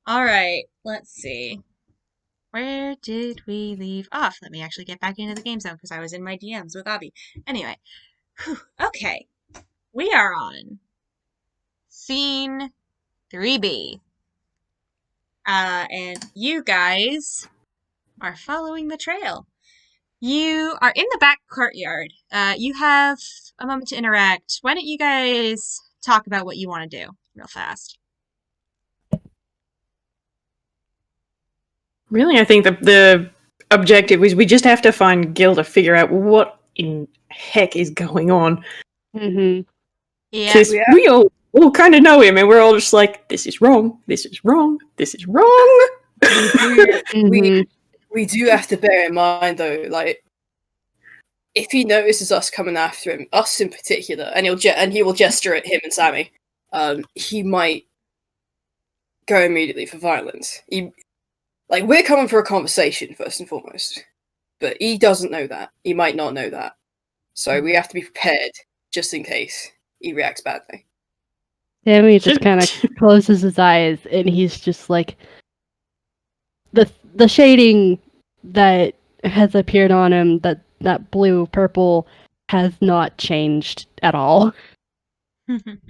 All right, let's see. Where did we leave off? Let me actually get back into the game zone because I was in my DMs with Abby. Anyway, okay, we are on scene 3B. And you guys are following the trail. You are in the back courtyard. You have a moment to interact. Why don't you guys talk about what you want to do real fast? Really, I think the objective is we just have to find Gil to figure out what in heck is going on. Mm-hmm. Yeah. Because we all kind of know him, and we're all just like, this is wrong, this is wrong, this is wrong. We do have to bear in mind, though, like, if he notices us coming after him, us in particular, and he will gesture at him and Sammy, he might go immediately for violence. We're coming for a conversation, first and foremost. But he doesn't know that. He might not know that. So we have to be prepared, just in case he reacts badly. Sammy just kind of closes his eyes, and he's just like, the shading that has appeared on him, that blue purple, has not changed at all. Can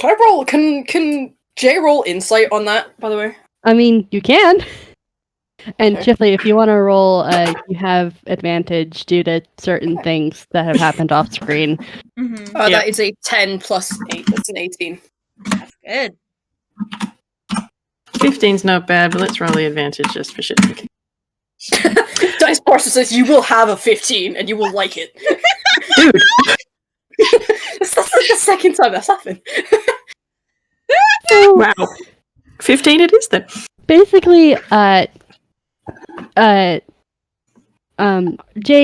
I roll? Can Jay roll insight on that? By the way, I mean, you can. And Okay. Chifley, if you want to roll, you have advantage due to certain things that have happened off screen. Mm-hmm. That is a 10 plus 8. That's an 18. That's good. 15's not bad, but let's roll the advantage just for shit. Dice Parser says you will have a 15 and you will like it. Dude. That's like the second time that's happened. Wow. 15 it is then. Basically, Jay,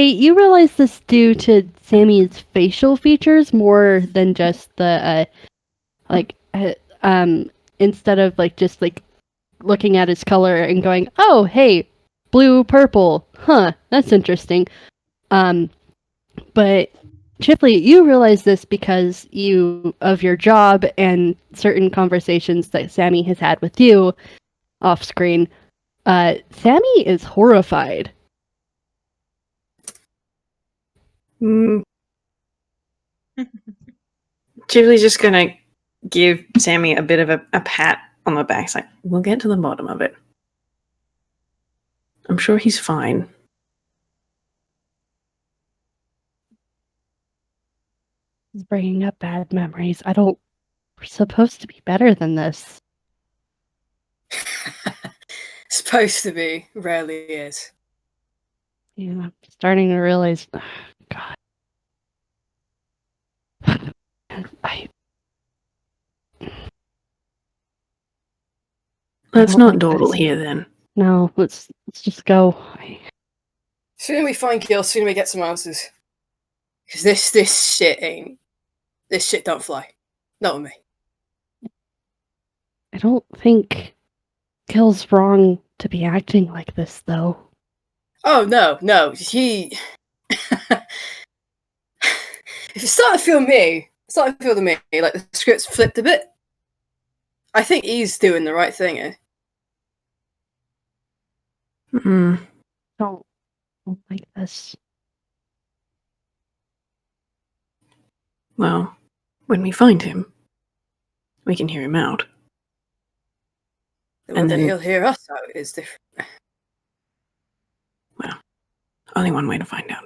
you realize this due to Sammy's facial features more than just the, instead of just looking at his color and going, oh, hey, blue, purple, huh, that's interesting. But Chipley, you realize this because of your job and certain conversations that Sammy has had with you off screen. Sammy is horrified. Chipley's just gonna give Sammy a bit of a pat on the back. It's like, we'll get to the bottom of it. I'm sure he's fine. He's bringing up bad memories. We're supposed to be better than this. Supposed to be. Rarely is. Yeah, I'm starting to realize, God. Let's not dawdle here then. No, let's just go. Sooner we find Gil, sooner we get some answers. Because this shit don't fly. Not with me. I don't think Gil's wrong to be acting like this, though. Oh, no. He... If it's starting to feel to me, like the script's flipped a bit. I think he's doing the right thing here. Don't like this. Well, when we find him, we can hear him out. And then he'll hear us out is different. Well, only one way to find out.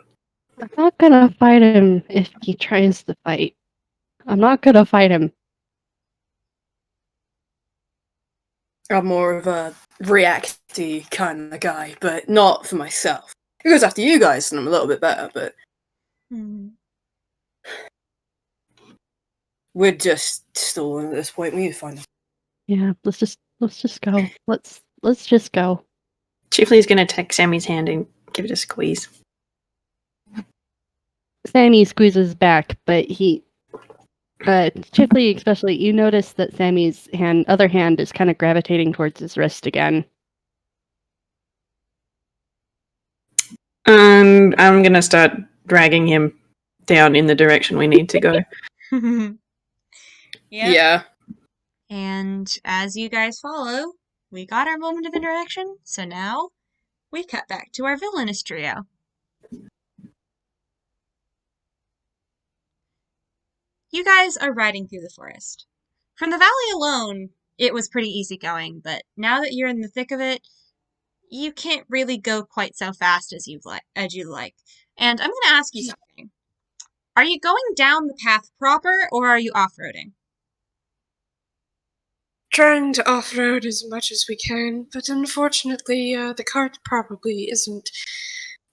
I'm not gonna fight him if he tries to fight. I'm not gonna fight him. I'm more of a reacty kind of guy, but not for myself. He goes after you guys, and I'm a little bit better, but we're just stalling at this point. We need to find him. Yeah, let's just go. Let's just go. Chiefly's gonna take Sammy's hand and give it a squeeze. Sammy squeezes back, but Chipley especially, you notice that Sammy's other hand is kind of gravitating towards his wrist again. And I'm gonna start dragging him down in the direction we need to go. Yep. Yeah. And as you guys follow, we got our moment of interaction, so now we cut back to our villainous trio. You guys are riding through the forest. From the valley alone, it was pretty easy going, but now that you're in the thick of it, you can't really go quite so fast as you'd like. And I'm going to ask you something. Are you going down the path proper, or are you off-roading? Trying to off-road as much as we can, but unfortunately, the cart probably isn't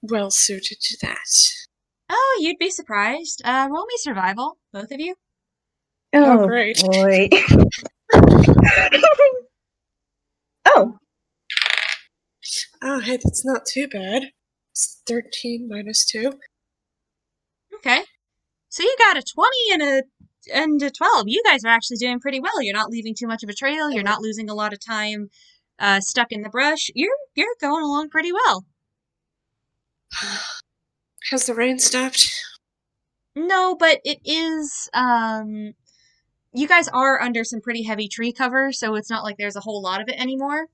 well suited to that. Oh, you'd be surprised. Roll me survival, both of you. Oh, Oh, great. boy. Oh, Oh, hey, that's not too bad. It's 13 minus 2. Okay. So you got a 20 and a 12. You guys are actually doing pretty well. You're not leaving too much of a trail. You're not losing a lot of time stuck in the brush. You're going along pretty well. Has the rain stopped? No, but it is you guys are under some pretty heavy tree cover, so it's not like there's a whole lot of it anymore.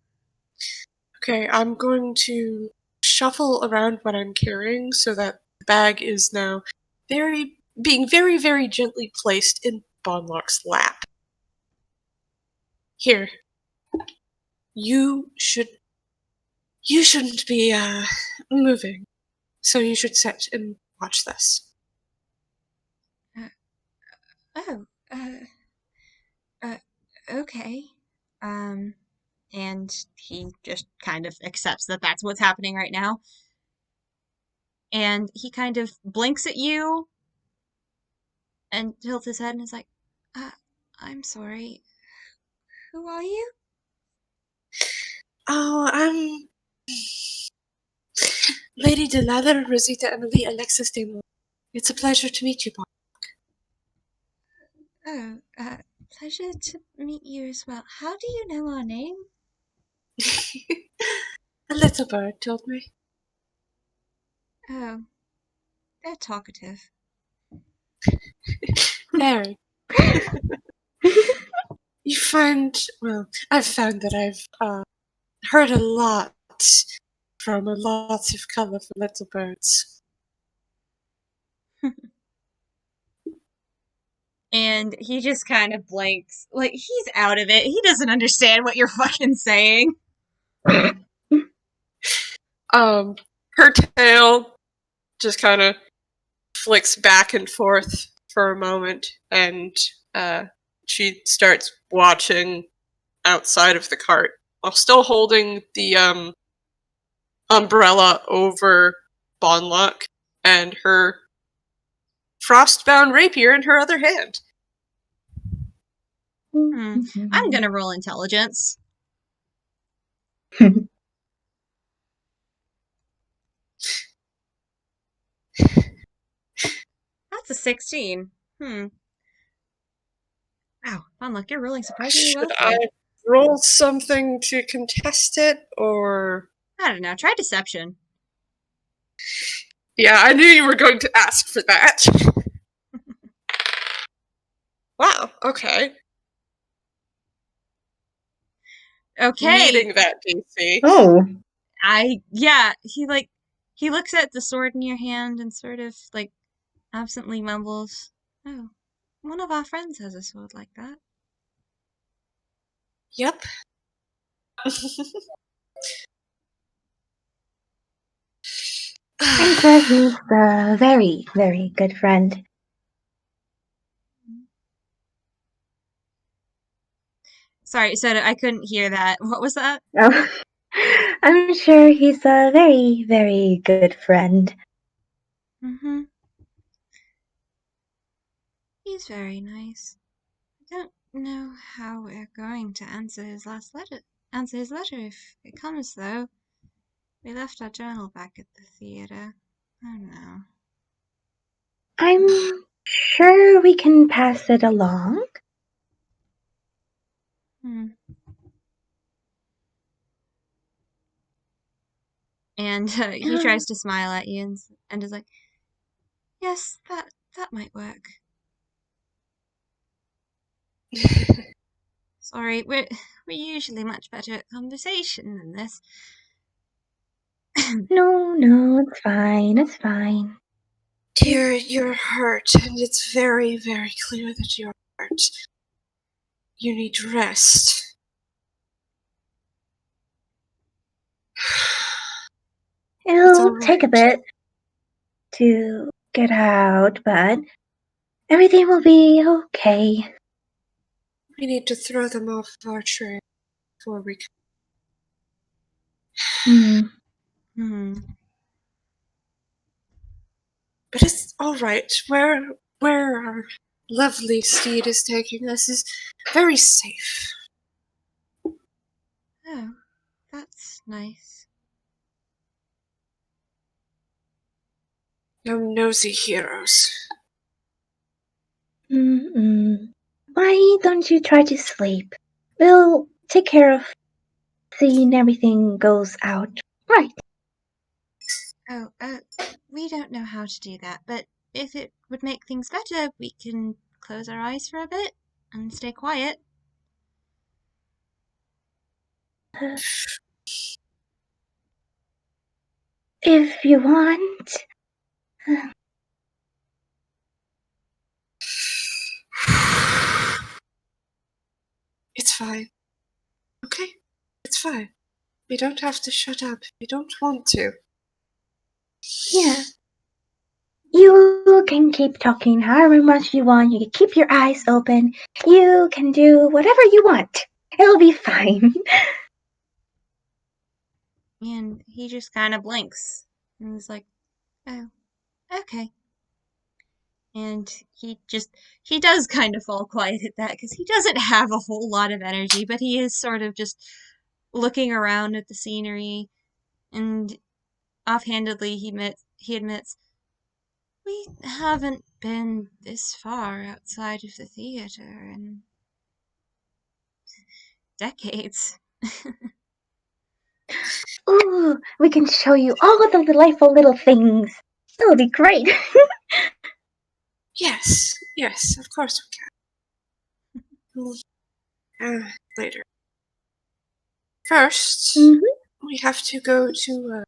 Okay, I'm going to shuffle around what I'm carrying so that the bag is now being very, very gently placed in Bonlock's lap. Here. You shouldn't be moving. So you should sit and watch this. Oh, okay. And he just kind of accepts that that's what's happening right now. And he kind of blinks at you and tilts his head and is like, I'm sorry. Who are you? Oh, I'm Lady Delather, Rosita Emily, Alexis Demon. It's a pleasure to meet you, Bob. Oh, pleasure to meet you as well. How do you know our name? A little bird told me. Oh, they're talkative. Very. I've found that I've heard a lot from a lot of colorful little birds. And he just kind of blinks. Like, he's out of it. He doesn't understand what you're fucking saying. Her tail just kind of flicks back and forth for a moment, and she starts watching outside of the cart while still holding the umbrella over Bonlock and her frostbound rapier in her other hand. I'm gonna roll intelligence. That's a 16. Wow, Funluck, you're rolling surprisingly well Should today. I roll something to contest it, or... I don't know. Try deception. Yeah, I knew you were going to ask for that. Wow, okay. Okay. Meeting that DC. oh. He looks at the sword in your hand and sort of, like, absently mumbles, oh, one of our friends has a sword like that. Yep. I'm sure he's a very, very good friend. Sorry, Soto, I couldn't hear that. What was that? Oh. I'm sure he's a very, very good friend. Mm-hmm. He's very nice. I don't know how we're going to answer his letter if it comes, though. We left our journal back at the theater. Oh no. I'm sure we can pass it along. And he tries to smile at you and is like, yes, that might work. Sorry, we're usually much better at conversation than this. No, it's fine. It's fine. Dear, you're hurt, and it's very, very clear that you're hurt. You need rest. It's all It'll take a right. bit to get out, but everything will be okay. We need to throw them off our train before we can. Hmm. But it's all right. Where our lovely steed is taking us is very safe. Oh, that's nice. No nosy heroes. Mm-mm. Why don't you try to sleep? We'll take care of seeing everything goes out right. Oh, we don't know how to do that, but if it would make things better, we can close our eyes for a bit and stay quiet. If you want. It's fine. Okay? It's fine. We don't have to shut up. We don't want to. Yeah. You can keep talking however much you want. You can keep your eyes open. You can do whatever you want. It'll be fine. And he just kind of blinks and is like, oh, okay. And he does kind of fall quiet at that because he doesn't have a whole lot of energy, but he is sort of just looking around at the scenery, and offhandedly he admits, we haven't been this far outside of the theater in decades. Ooh, we can show you all of the delightful little things. It'll be great. Yes, of course we can. Later. First, Mhm. we have to go to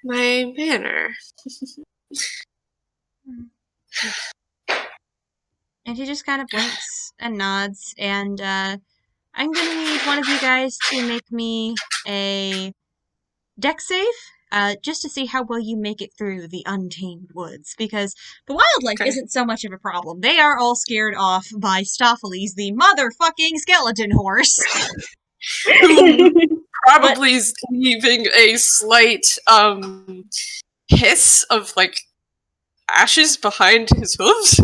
my manor. And he just kind of blinks and nods, and I'm gonna need one of you guys to make me a deck save, just to see how well you make it through the untamed woods, because the wildlife Okay. isn't so much of a problem. They are all scared off by Stopheles, the motherfucking skeleton horse. Who probably is leaving a slight hiss of like ashes behind his hooves.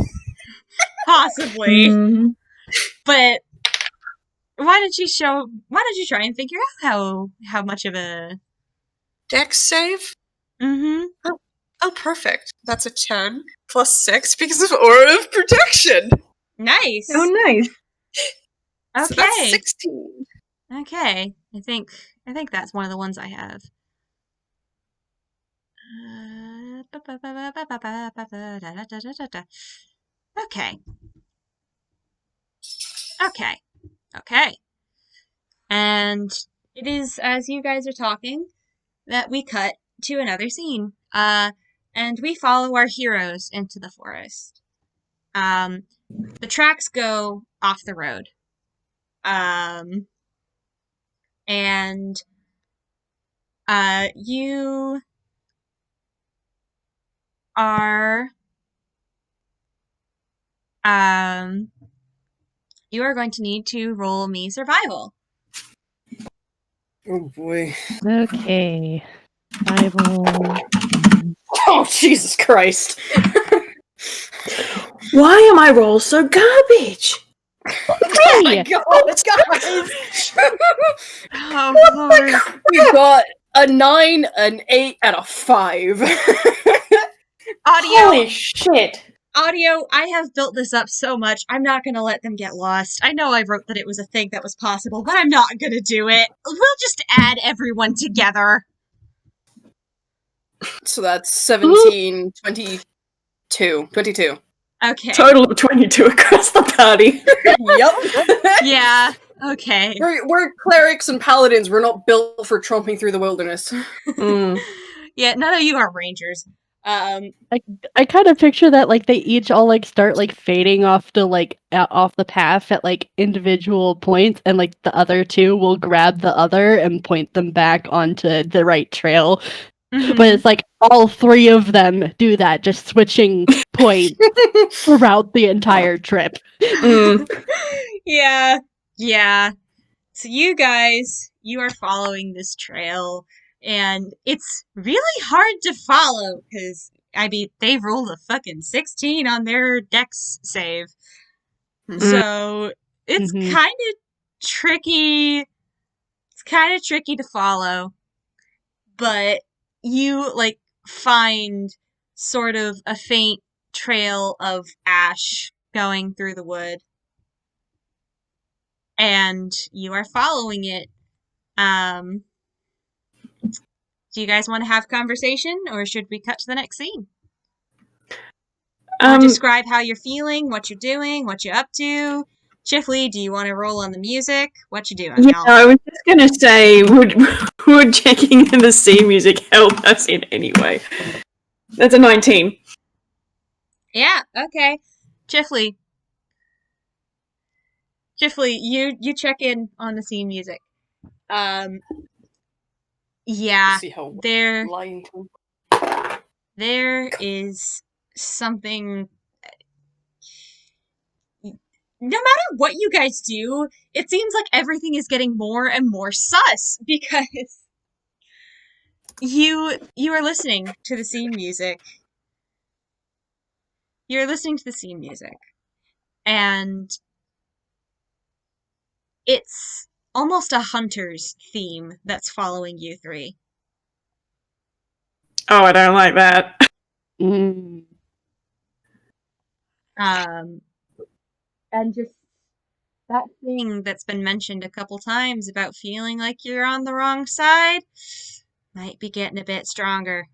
Possibly. Mhm. But why don't you try and figure out how much of a... Dex save? Mm-hmm. Oh, perfect. That's a 10 plus 6 because of Aura of Protection. Nice. Oh, nice. So that's Okay. 16. Okay. I think that's one of the ones I have. Okay. Okay. And it is as you guys are talking that we cut to another scene. And we follow our heroes into the forest. The tracks go off the road. And you are you are going to need to roll me survival. Oh boy. Okay. Survival. Oh, Jesus Christ. Why am I roll so garbage? Oh my Hey! god, guys! Oh Lord. We've got a 9, an 8, and a 5. Holy shit. Audio, I have built this up so much, I'm not gonna let them get lost. I know I wrote that it was a thing that was possible, but I'm not gonna do it. We'll just add everyone together. So that's 17, 22. Okay. Total of 22 across the party. Yep. Yeah. Okay. We're clerics and paladins. We're not built for tromping through the wilderness. Yeah, none of you are rangers. I kind of picture that like they each all like start like fading off the off the path at like individual points, and like the other two will grab the other and point them back onto the right trail. Mhm. But it's like all three of them do that, just switching points throughout the entire trip. Yeah. Yeah. So you guys, you are following this trail, and it's really hard to follow because I mean they rolled a fucking 16 on their dex save. So it's Mhm. kind of tricky. It's kind of tricky to follow, but you like find sort of a faint trail of ash going through the wood, and you are following it. Do you guys want to have conversation, or should we cut to the next scene? Or describe how you're feeling, what you're doing, what you're up to. Chifley, do you want to roll on the music? What you doing? Yeah, I was just gonna say, would checking the scene music help us in any way? That's a 19. Yeah, okay. Chifley, you check in on the scene music. Yeah, See how there lying to there is something. No matter what you guys do, it seems like everything is getting more and more sus because you are listening to the scene music. You're listening to the scene music, and it's almost a hunter's theme that's following you three. Oh, I don't like that. Mm. And just that thing that's been mentioned a couple times about feeling like you're on the wrong side might be getting a bit stronger.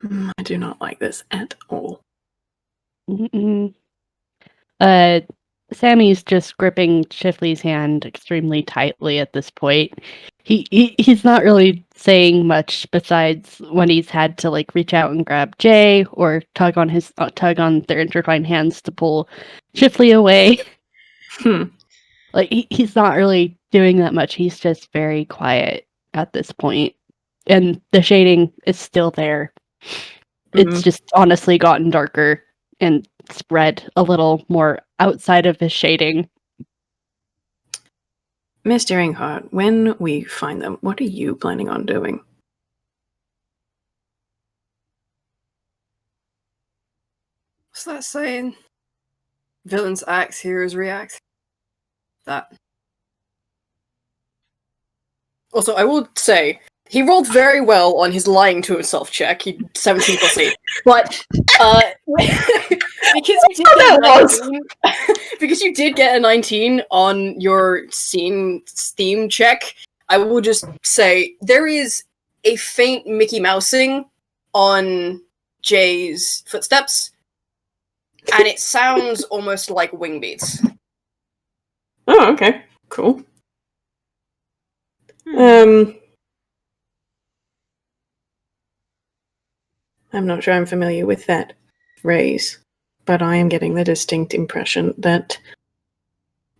I do not like this at all. Mm-mm. Sammy's just gripping Chifley's hand extremely tightly at this point. He's not really saying much besides when he's had to like reach out and grab Jay or tug on their intertwined hands to pull Chifley away. Like he's not really doing that much. He's just very quiet at this point, and the shading is still there. It's just honestly gotten darker and spread a little more outside of his shading. Mr. Inghart, when we find them, what are you planning on doing? What's that saying? Villains act, heroes react. That. Also, I will say, he rolled very well on his lying to himself check. He 17 plus 8. But, because you did get a 19, because you did get a 19 on your scene theme check, I will just say, there is a faint Mickey Mousing on Jay's footsteps, and it sounds almost like wing beats. Oh, okay. Cool. I'm not sure I'm familiar with that phrase, but I am getting the distinct impression that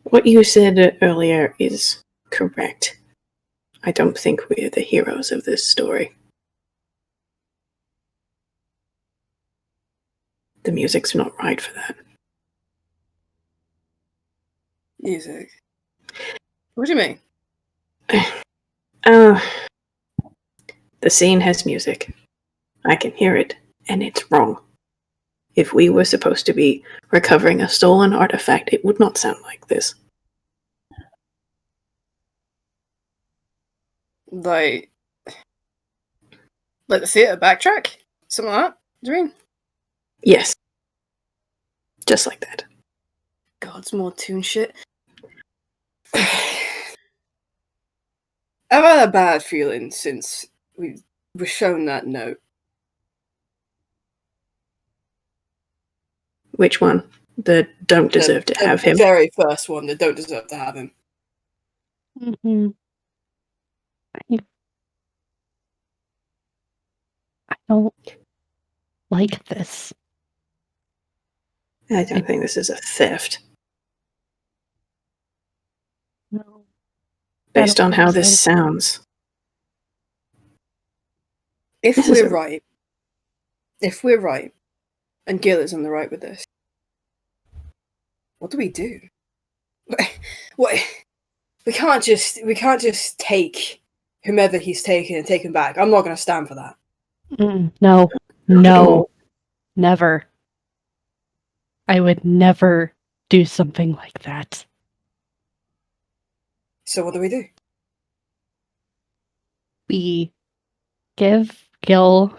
what you said earlier is correct. I don't think we're the heroes of this story. The music's not right for that. Music. What do you mean? The scene has music. I can hear it, and it's wrong. If we were supposed to be recovering a stolen artifact, it would not sound like this. Like the theatre backtrack? Something like that? Do you mean? Yes. Just like that. God's more toon shit. I've had a bad feeling since we were shown that note. Which one? that don't deserve to have him. The very first one that don't deserve to have him. Mm-hmm. I don't like this. I don't think this is a theft. No. Based I on don't how think this so. sounds. If This is we're a- right, and Gil is on the right with this, what do we do? What? We can't just take whomever he's taken and take him back. I'm not going to stand for that. No. Not at all. Never. I would never do something like that. So what do we do? We give Gil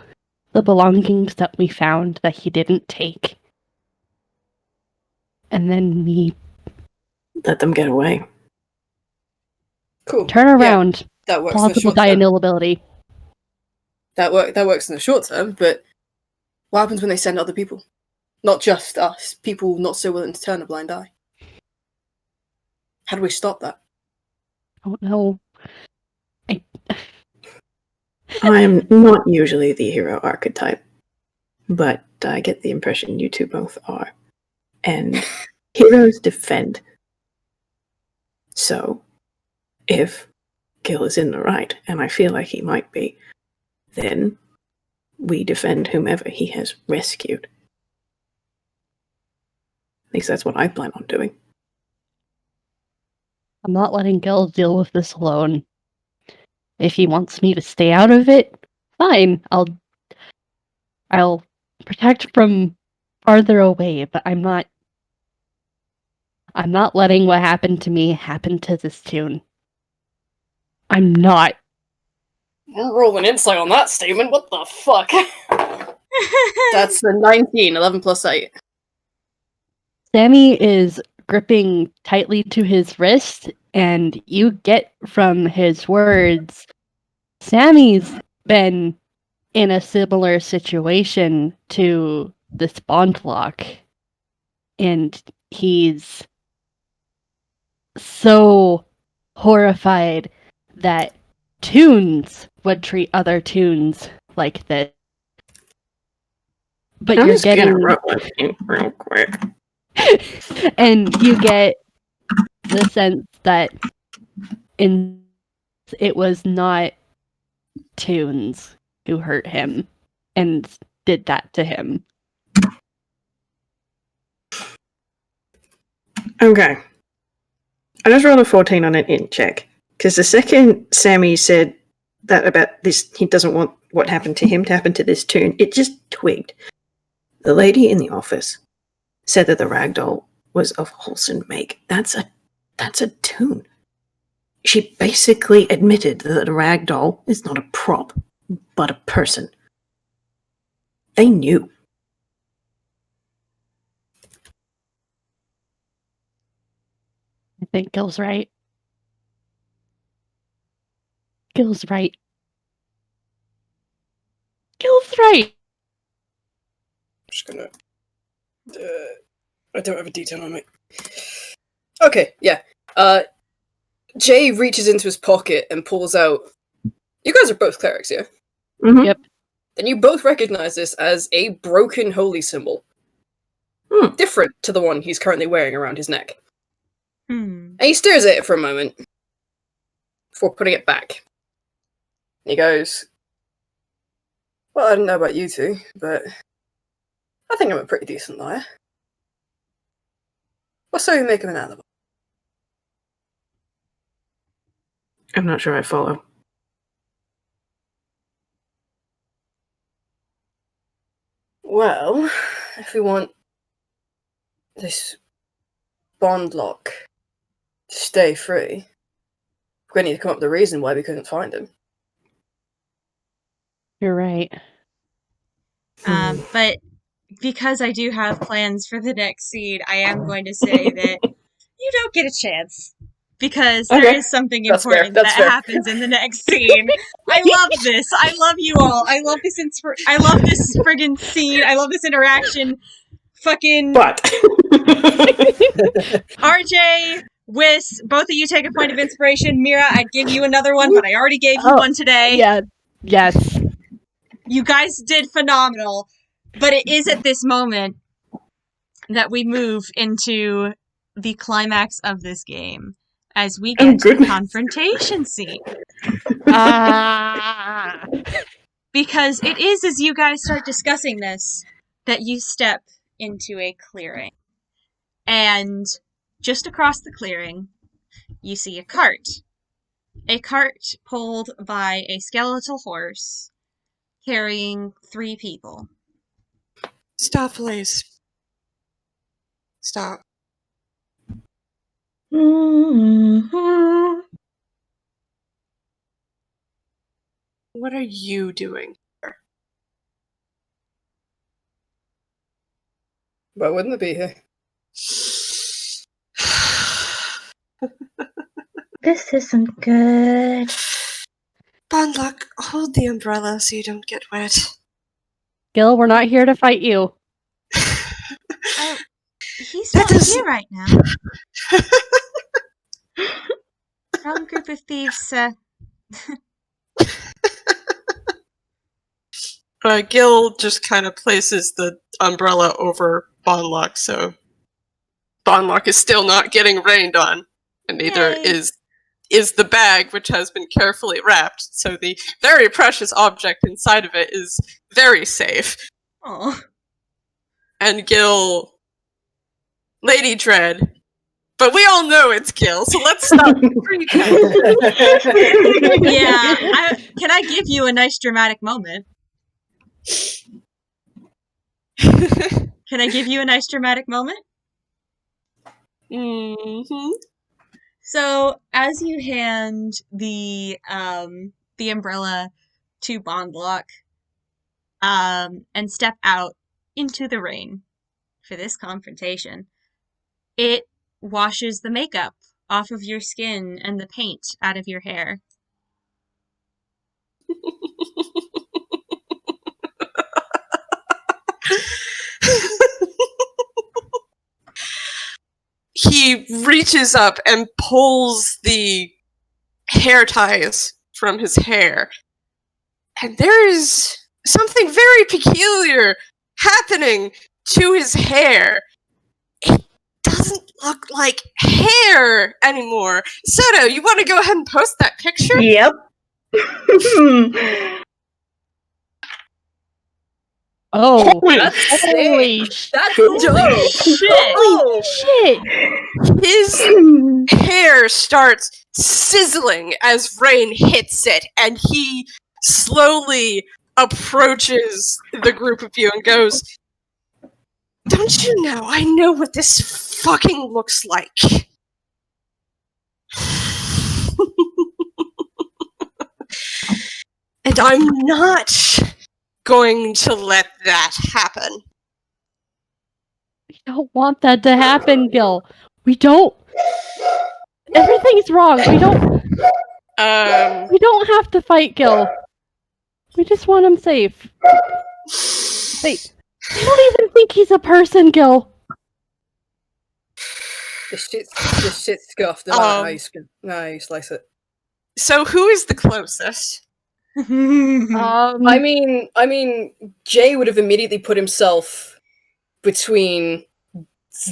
the belongings that we found that he didn't take. And then we Let them get away. Cool. turn Yeah, around. that works in the Plausible short term. deniability. That works in the short term, but what happens when they send other people? Not just us, people not so willing to turn a blind eye. How do we stop that? I don't know. I'm not usually the hero archetype, but I get the impression you two both are. And heroes defend. So, if Gil is in the right, and I feel like he might be, then we defend whomever he has rescued. At least that's what I plan on doing. I'm not letting Gil deal with this alone. If he wants me to stay out of it, fine. I'll protect from farther away, but I'm not letting what happened to me happen to this tune. I'm not. We're rolling insight on that statement. What the fuck? That's a 19, 11 plus 8. Sammy is gripping tightly to his wrist, and you get from his words, Sammy's been in a similar situation to this bond lock, and he's so horrified that tunes would treat other tunes like this. But I'm you're just gonna getting roll it real quick. and you get the sense that it was not tunes who hurt him and did that to him. Okay. I just rolled a 14 on an int check. Because the second Sammy said that about this, he doesn't want what happened to him to happen to this tune, it just twigged. The lady in the office said that the ragdoll was of wholesome make. That's a tune. She basically admitted that a ragdoll is not a prop, but a person. They knew. I think Gil's right. Gil's right. Gil's right. I'm just gonna. I don't have a detail on me. Okay, yeah. Jay reaches into his pocket and pulls out. You guys are both clerics, yeah? Mm-hmm. Yep. Then you both recognize this as a broken holy symbol. Different to the one he's currently wearing around his neck. And he stares at it for a moment before putting it back. He goes, well, I don't know about you two, but I think I'm a pretty decent liar. What's so you make of an alibi? I'm not sure I follow. Well, if we want this bond lock to stay free, we're going to need to come up with a reason why we couldn't find him. You're right. But because I do have plans for the next scene, I am going to say that you don't get a chance. Because there is something That's fair. important That's that fair. happens in the next scene. I love this. I love you all. I love this. I love this friggin' scene. I love this interaction. fucking But RJ, Whis, both of you take a point of inspiration. Mira, I'd give you another one, but I already gave you one today. Yeah. Yes. You guys did phenomenal. But it is at this moment that we move into the climax of this game as we get to the goodness. confrontation scene. Ah. Because it is as you guys start discussing this that you step into a clearing. And just across the clearing, you see a cart. A cart pulled by a skeletal horse carrying 3 people. Stop, please. Stop. Mm-hmm. What are you doing here? Why wouldn't it be here? This isn't good. Bonluck, hold the umbrella so you don't get wet. Gil, we're not here to fight you. He's That not doesn't- here right now. Wrong group of thieves, sir. Gil just kind of places the umbrella over Bonluck, so Bonluck is still not getting rained on, and neither Yay. is the bag, which has been carefully wrapped, so the very precious object inside of it is very safe. Oh. And Gil... Lady Dread. But we all know it's Gil, so let's stop pretending. Yeah, can I give you a nice dramatic moment? Can I give you a nice dramatic moment? Mm-hmm. So, as you hand the umbrella to Bonlock, and step out into the rain for this confrontation, it washes the makeup off of your skin and the paint out of your hair. He reaches up and pulls the hair ties from his hair. And there is something very peculiar happening to his hair. It doesn't look like hair anymore. Soto, you want to go ahead and post that picture? Yep. Oh, That's holy sick. That's shit. dope. Shit! Oh, Shit! His hair starts sizzling as rain hits it, and he slowly approaches the group of you and goes, "Don't you know? I know what this fucking looks like." And I'm not going to let that happen. We don't want that to happen, Gil. We don't. Everything's wrong. We don't have to fight Gil. We just want him safe. Wait, I don't even think he's a person, Gil. This shit's scuffed. No matter how you slice it. So who is the closest? I mean, Jay would have immediately put himself between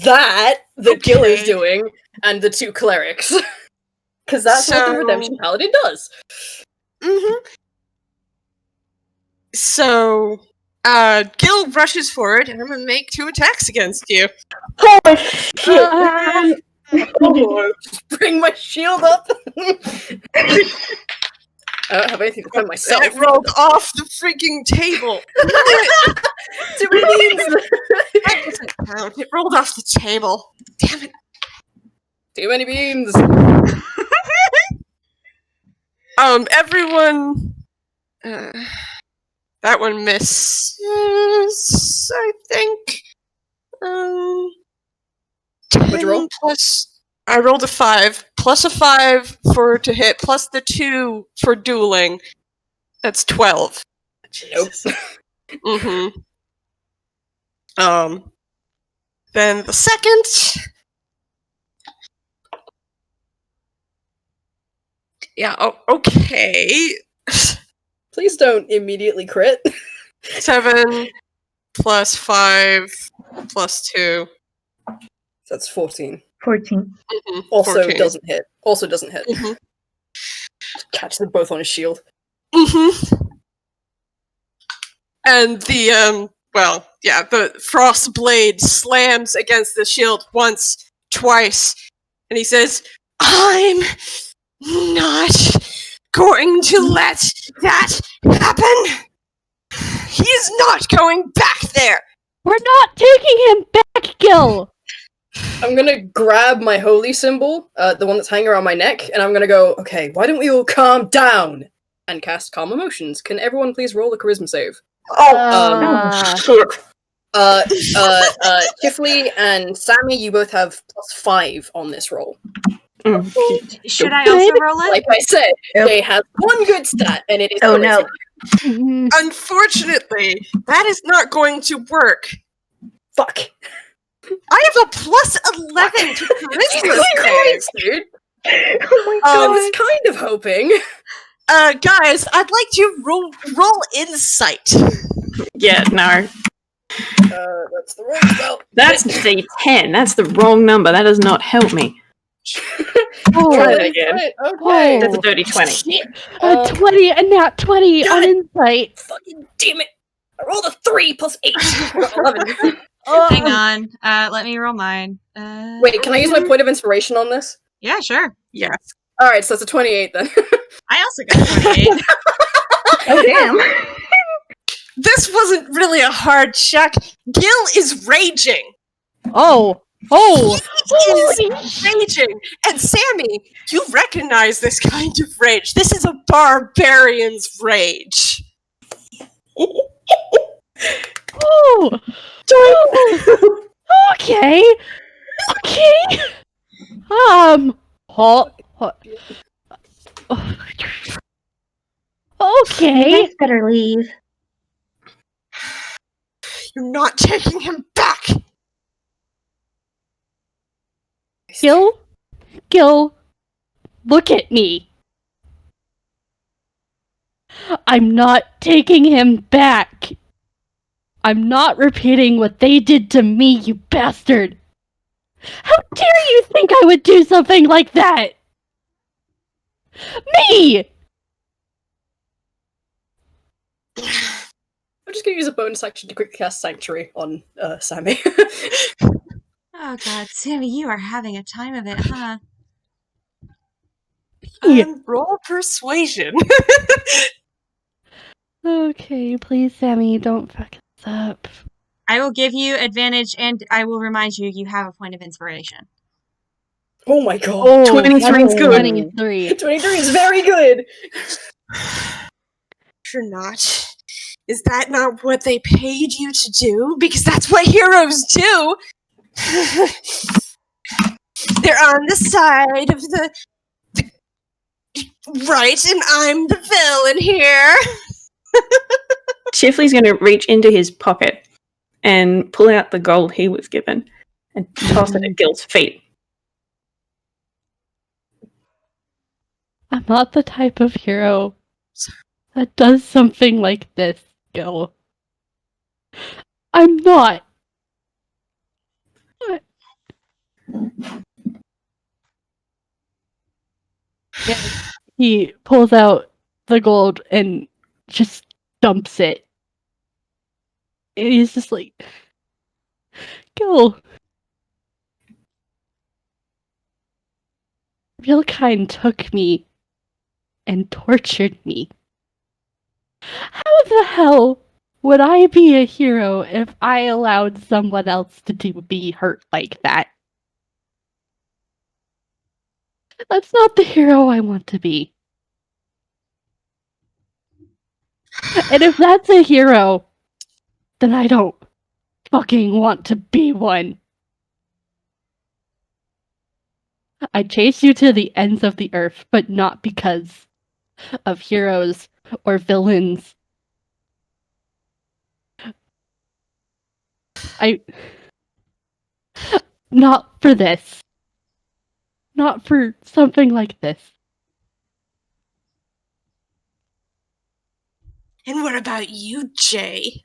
that Gil is Okay. doing and the 2 clerics, because that's what the So- Redemption Paladin does. Mm-hmm. So, Gil rushes forward, and I'm gonna make 2 attacks against you. Holy shit! Bring my shield up. I don't have anything to defend myself. It rolled off the freaking table. Too many beans. That doesn't count. It rolled off the table. Damn it. Too many beans. Everyone. That one misses, I think. What'd you roll? 10 plus. I rolled a 5, plus a 5 to hit, plus the 2 for dueling. That's 12. Nope. Mm-hmm. Then the second. Yeah, okay. Please don't immediately crit. 7 plus 5 plus 2. That's 14. 14. Also 14. doesn't hit. Also doesn't hit. Mhm. Catch them both on his shield. And the the frost blade slams against the shield once, twice, and he says, "I'm not going to let that happen. He's not going back there." We're not taking him back, Gil! I'm gonna grab my holy symbol, the one that's hanging around my neck, and I'm gonna go, okay, why don't we all calm down? And cast Calm Emotions. Can everyone please roll a charisma save? Shit. Tifley and Sammy, you both have +5 on this roll. Should I also roll it? Like I said, Yep. they have one good stat, and it is Oh, charisma. no. Unfortunately, that is not going to work. Fuck. I have a +11 to charisma Jesus save. Christ, dude. Oh my I god. was kind of hoping. Guys, I'd like to roll insight. Yeah, no. That's the wrong spell. That's D10. That's the wrong number. That does not help me. Oh, Try it again. Right, okay. That's a dirty 20. a 20, a nat 20 God. on insight. Fucking damn it. I rolled a 3 plus 8. I got 11. Hang on. Let me roll mine. Wait, can I use my point of inspiration on this? Yeah, sure. Yes. Alright, so that's a 28 then. I also got 28. Oh, damn. This wasn't really a hard check. Gil is raging. Oh, He is raging. And Sammy, you recognize this kind of rage. This is a barbarian's rage. oh, okay, okay. You Okay. guys better leave. You're not taking him back. Gil, look at me. I'm not taking him back. I'm not repeating what they did to me, you bastard. How dare you think I would do something like that? Me! I'm just gonna use a bonus action to quickly cast Sanctuary on Sammy. Oh god, Sammy, you are having a time of it, huh? Roll persuasion. Okay, please, Sammy, don't fuck this up. I will give you advantage, and I will remind you you have a point of inspiration. Oh my god. Oh, 23 is good. 23. 23 is very good. You're not. Is that not what they paid you to do? Because that's what heroes do. They're on the side of the right, and I'm the villain here. Chifley's going to reach into his pocket and pull out the gold he was given and toss it at Gil's feet. I'm not the type of hero that does something like this, Gil. I'm not. What? He pulls out the gold and just dumps it. And he's just like, Gil. Valentine took me and tortured me. How the hell would I be a hero if I allowed someone else to be hurt like that? That's not the hero I want to be. And if that's a hero, then I don't fucking want to be one. I chase you to the ends of the earth, but not because of heroes or villains. Not for this. Not for something like this. And what about you, Jay?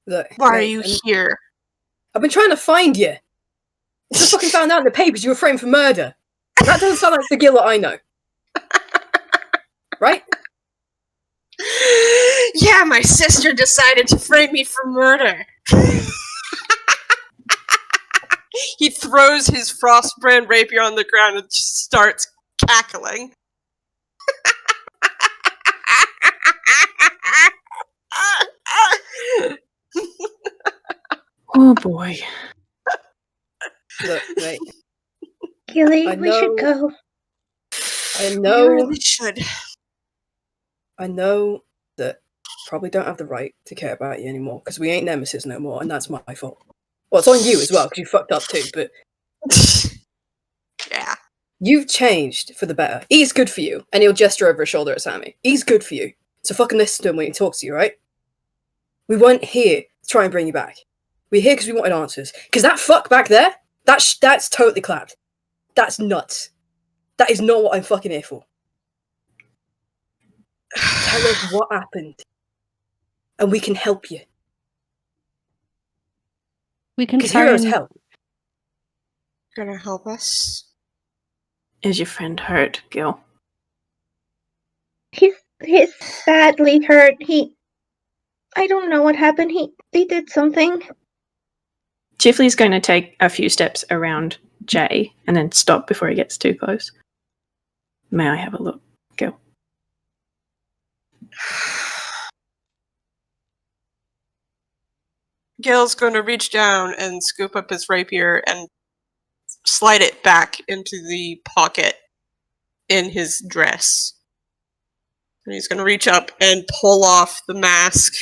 Look, Why are mate, you here? I've been trying to find you. I just fucking found out in the papers you were framed for murder. That doesn't sound like the Gil that I know. Right? Yeah, my sister decided to frame me for murder. He throws his Frostbrand rapier on the ground and just starts cackling. Oh boy. Look, mate. Gilly, I we should know- go. I You know really should. that probably don't have the right to care about you anymore, because we ain't nemesis no more, and that's my fault. Well, it's on you as well, because you fucked up too, but Yeah. you've changed for the better. He's good for you. And he'll gesture over his shoulder at Sammy. He's good for you. So fucking listen to him when he talks to you, right? We weren't here to try and bring you back. We're here because we wanted answers. Because that fuck back there, that's totally clapped. That's nuts. That is not what I'm fucking here for. Tell us what happened. And we can help you. We can Because try heroes and help. Gonna help us? Is your friend hurt, Gil? He's badly hurt. I don't know what happened. They did something. Chifley's going to take a few steps around Jay and then stop before he gets too close. May I have a look, Gil? Gil's gonna reach down and scoop up his rapier and slide it back into the pocket in his dress. And he's gonna reach up and pull off the mask.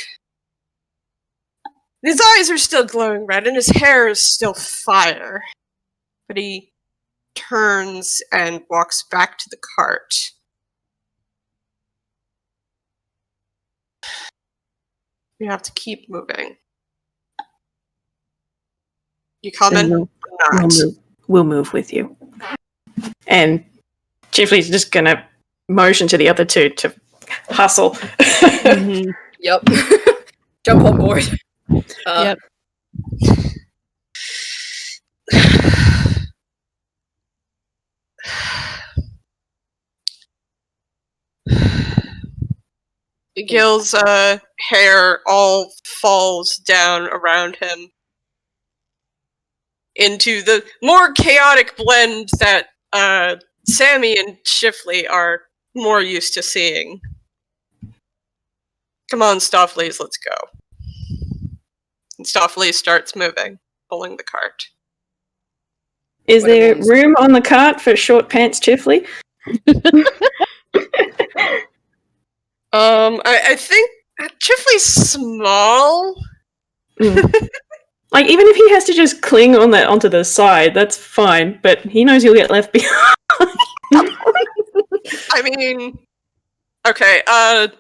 His eyes are still glowing red and his hair is still fire. But he turns and walks back to the cart. We have to keep moving. You coming Then or not? we'll move with you. And Chifley's just going to motion to the other two to hustle. Mhm. Yep. Jump on board. Yep. Gil's hair all falls down around him into the more chaotic blend that Sammy and Chifley are more used to seeing. Come on, Stoffleys, let's go. And Stoffley starts moving, pulling the cart. Is Whatever there one's- room on the cart for short pants Chifley? I think Chifley's small. Like, even if he has to just cling on onto the side, that's fine, but he knows he'll get left behind. I mean, okay, I'm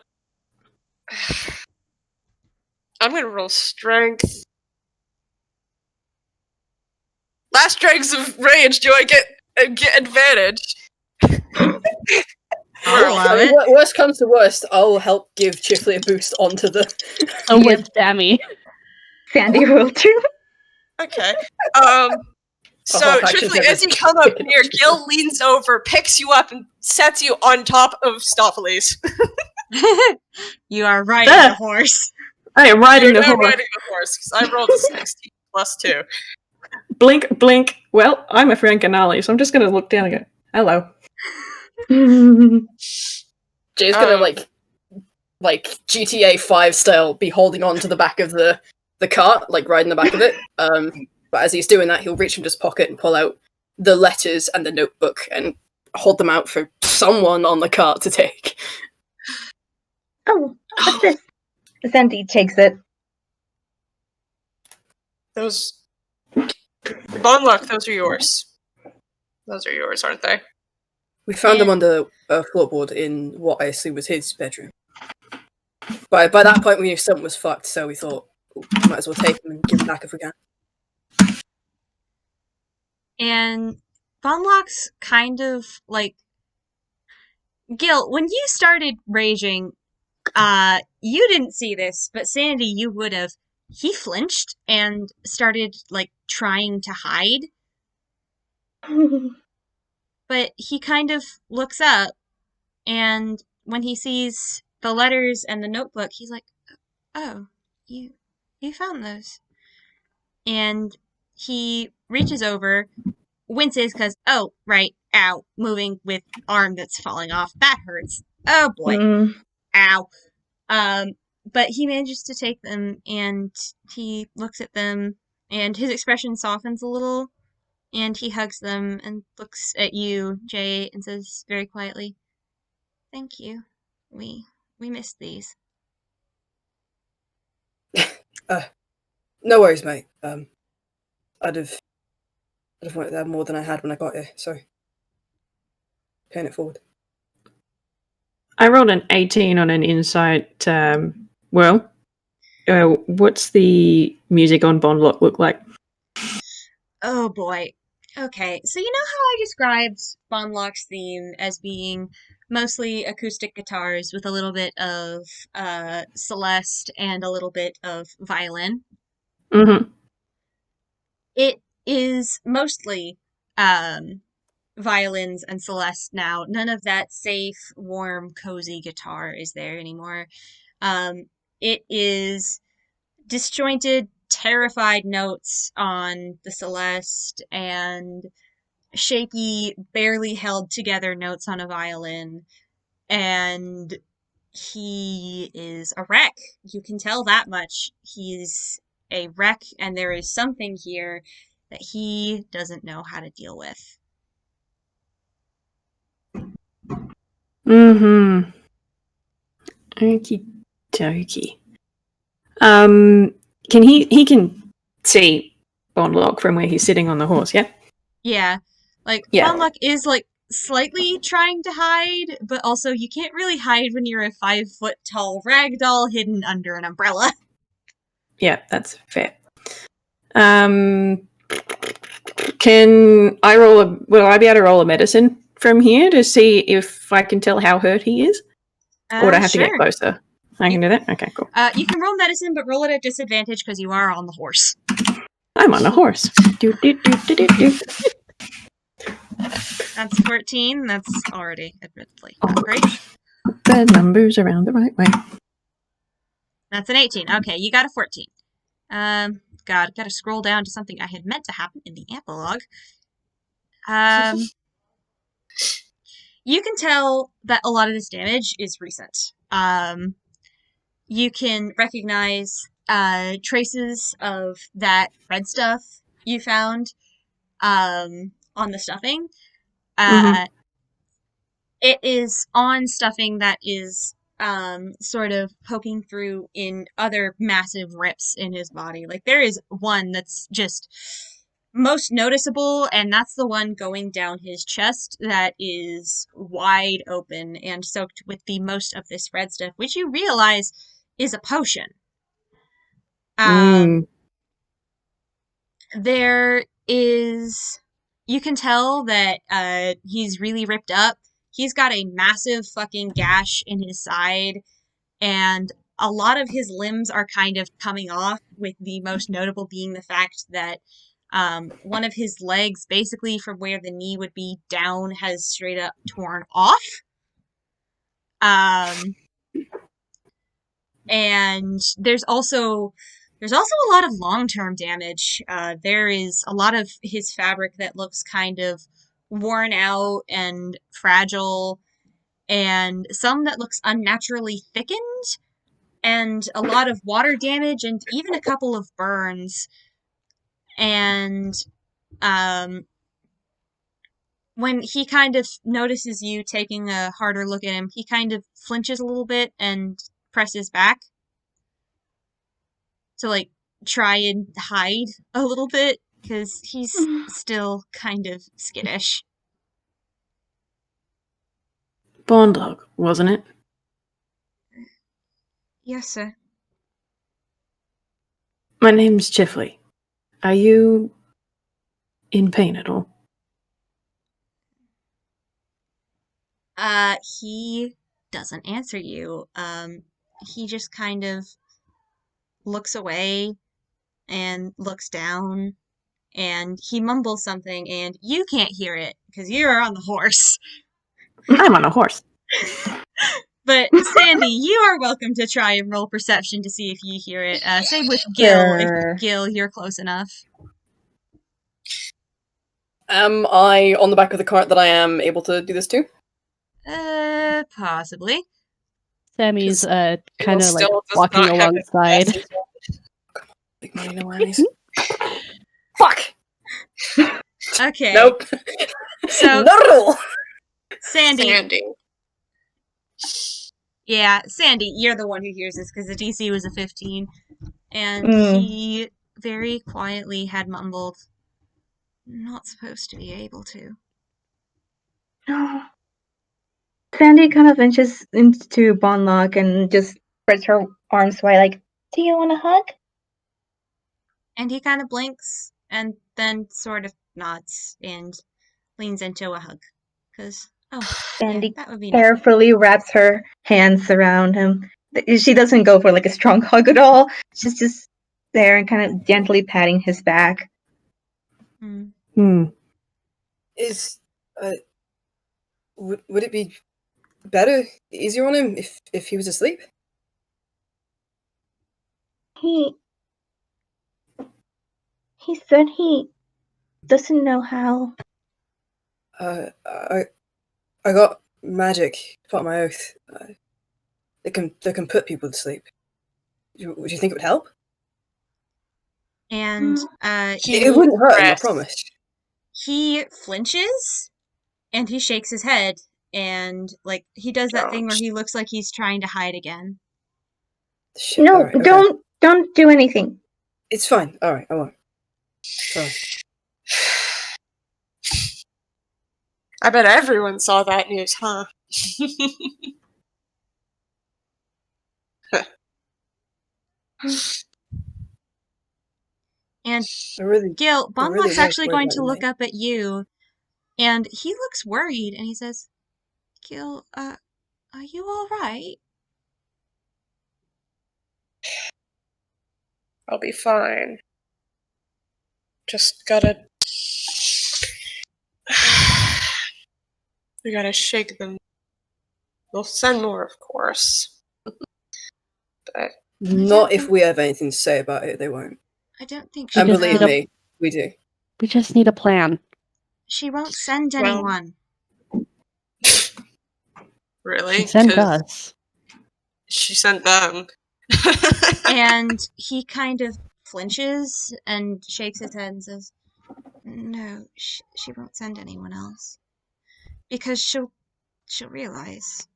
gonna roll strength. Last strengths of rage, do I get advantage? I love it. Worst comes to worst, I'll help give Chifley a boost onto the... So with Sammy. Sandy will too. Okay. So, action's Chifley, never as you come up taken near, up. Gil leans over, picks you up, and sets you on top of Stoffles. You are riding the horse. I am riding You're the now horse. riding the horse, because I rolled a 60 plus 2. Blink, blink. Well, I'm a Frankenali, so I'm just going to look down and go, hello. Jay's gonna, like GTA 5 style, be holding on to the back of the cart, like riding the back of it. But as he's doing that, he'll reach into his pocket and pull out the letters and the notebook and hold them out for someone on the cart to take. Oh, what's this? Sandy takes it. Those... Bonluck, those are yours. Those are yours, aren't they? We found them under a floorboard in what I assume was his bedroom. By that point, we knew something was fucked, so we thought, might as well take him and give him back if we can. And Bonlock's kind of like, Gil, when you started raging, you didn't see this, but Sandy, you would have. He flinched and started like trying to hide, but he kind of looks up, and when he sees the letters and the notebook, he's like, "Oh, you found those." And he reaches over, winces because, oh, right, ow, moving with arm that's falling off. That hurts. Oh boy. Ow. But he manages to take them, and he looks at them, and his expression softens a little, and he hugs them and looks at you, Jay, and says very quietly, "Thank you. We missed these." No worries, mate. I'd have wanted that more than I had when I got here, so paying it forward. I rolled an 18 on an insight. What's the music on Bondlock look like? Oh boy. Okay, so you know how I described Bonlock's theme as being mostly acoustic guitars with a little bit of Celeste and a little bit of violin? Mm-hmm. It is mostly violins and Celeste now. None of that safe, warm, cozy guitar is there anymore. It is disjointed, terrified notes on the Celeste and shaky, barely held together notes on a violin. And he is a wreck. You can tell that much. He's a wreck, and there is something here that he doesn't know how to deal with. Mm-hmm. Okie dokie. Can he can see Bondlock from where he's sitting on the horse, yeah? Yeah. Like, Yeah. Bonlock is, like, slightly trying to hide, but also you can't really hide when you're a 5-foot tall ragdoll hidden under an umbrella. Yeah, that's fair. Can I will I be able to roll a medicine from here to see if I can tell how hurt he is? Or would I have to get Sure. closer? I can do that? Okay, cool. You can roll medicine, but roll it at disadvantage because you are on the horse. I'm on a horse. Do. That's 14. That's already admittedly not great. The numbers around the right way. That's an 18. Okay, you got a 14. God, gotta scroll down to something I had meant to happen in the epilogue. You can tell that a lot of this damage is recent. You can recognize traces of that red stuff you found on the stuffing. It is on stuffing that is sort of poking through in other massive rips in his body. Like, there is one that's just most noticeable, and that's the one going down his chest that is wide open and soaked with the most of this red stuff, which you realize is a potion. There is... You can tell that he's really ripped up. He's got a massive fucking gash in his side, and a lot of his limbs are kind of coming off, with the most notable being the fact that one of his legs, basically from where the knee would be down, has straight up torn off. And there's also a lot of long-term damage. There is a lot of his fabric that looks kind of worn out and fragile, and some that looks unnaturally thickened, and a lot of water damage, and even a couple of burns. And when he kind of notices you taking a harder look at him, he kind of flinches a little bit and presses back to, like, try and hide a little bit, because he's still kind of skittish. Bondlock, wasn't it? Yes, sir. My name's Chifley. Are you in pain at all? He doesn't answer you. He just kind of looks away and looks down and he mumbles something and you can't hear it because you're on the horse. I'm on a horse. But Sandy, you are welcome to try and roll perception to see if you hear it. Same with Gil, Sure. if Gil, you're close enough. Am I on the back of the cart that I am able to do this too? Possibly. Sammy's kind of like Still does walking not have alongside. Come on, big money, no whammies. Fuck! Okay. Nope. So Not at all. Sandy, Sandy. yeah, Sandy, you're the one who hears this because the DC was a 15, and he very quietly had mumbled, "Not supposed to be able to." No. Sandy kind of inches into Bonlock and just spreads her arms wide, like, "Do you want a hug?" And he kind of blinks and then sort of nods and leans into a hug. Because, yeah, Sandy that would be nice. carefully wraps her hands around him. She doesn't go for like a strong hug at all. She's just there and kind of gently patting his back. Is would it be better, easier on him if he was asleep? He said he doesn't know how. I got magic, part of my oath. That can put people to sleep. Would you think it would help? And It wouldn't hurt him, I promise. he flinches and he shakes his head and like he does that thing where he looks like he's trying to hide again. Shit, No, alright, okay. don't do anything. It's fine. Alright, I won't. Sorry. I bet everyone saw that news, huh? And Really, Gil, I really Bonlock's was actually worried going about to you, look mate. up at you and he looks worried and he says, "Gil, are you all right?" I'll be fine. Just gotta... we gotta shake them. We'll send more, of course. But Not if we have anything to say about it, they won't. I don't think And just believe need a- me, we do. We just need a plan. she won't send Well- anyone. really? She sent 'Cause us. she sent them. And he kind of flinches and shakes his head and says, "No, she won't send anyone else. Because she'll realize.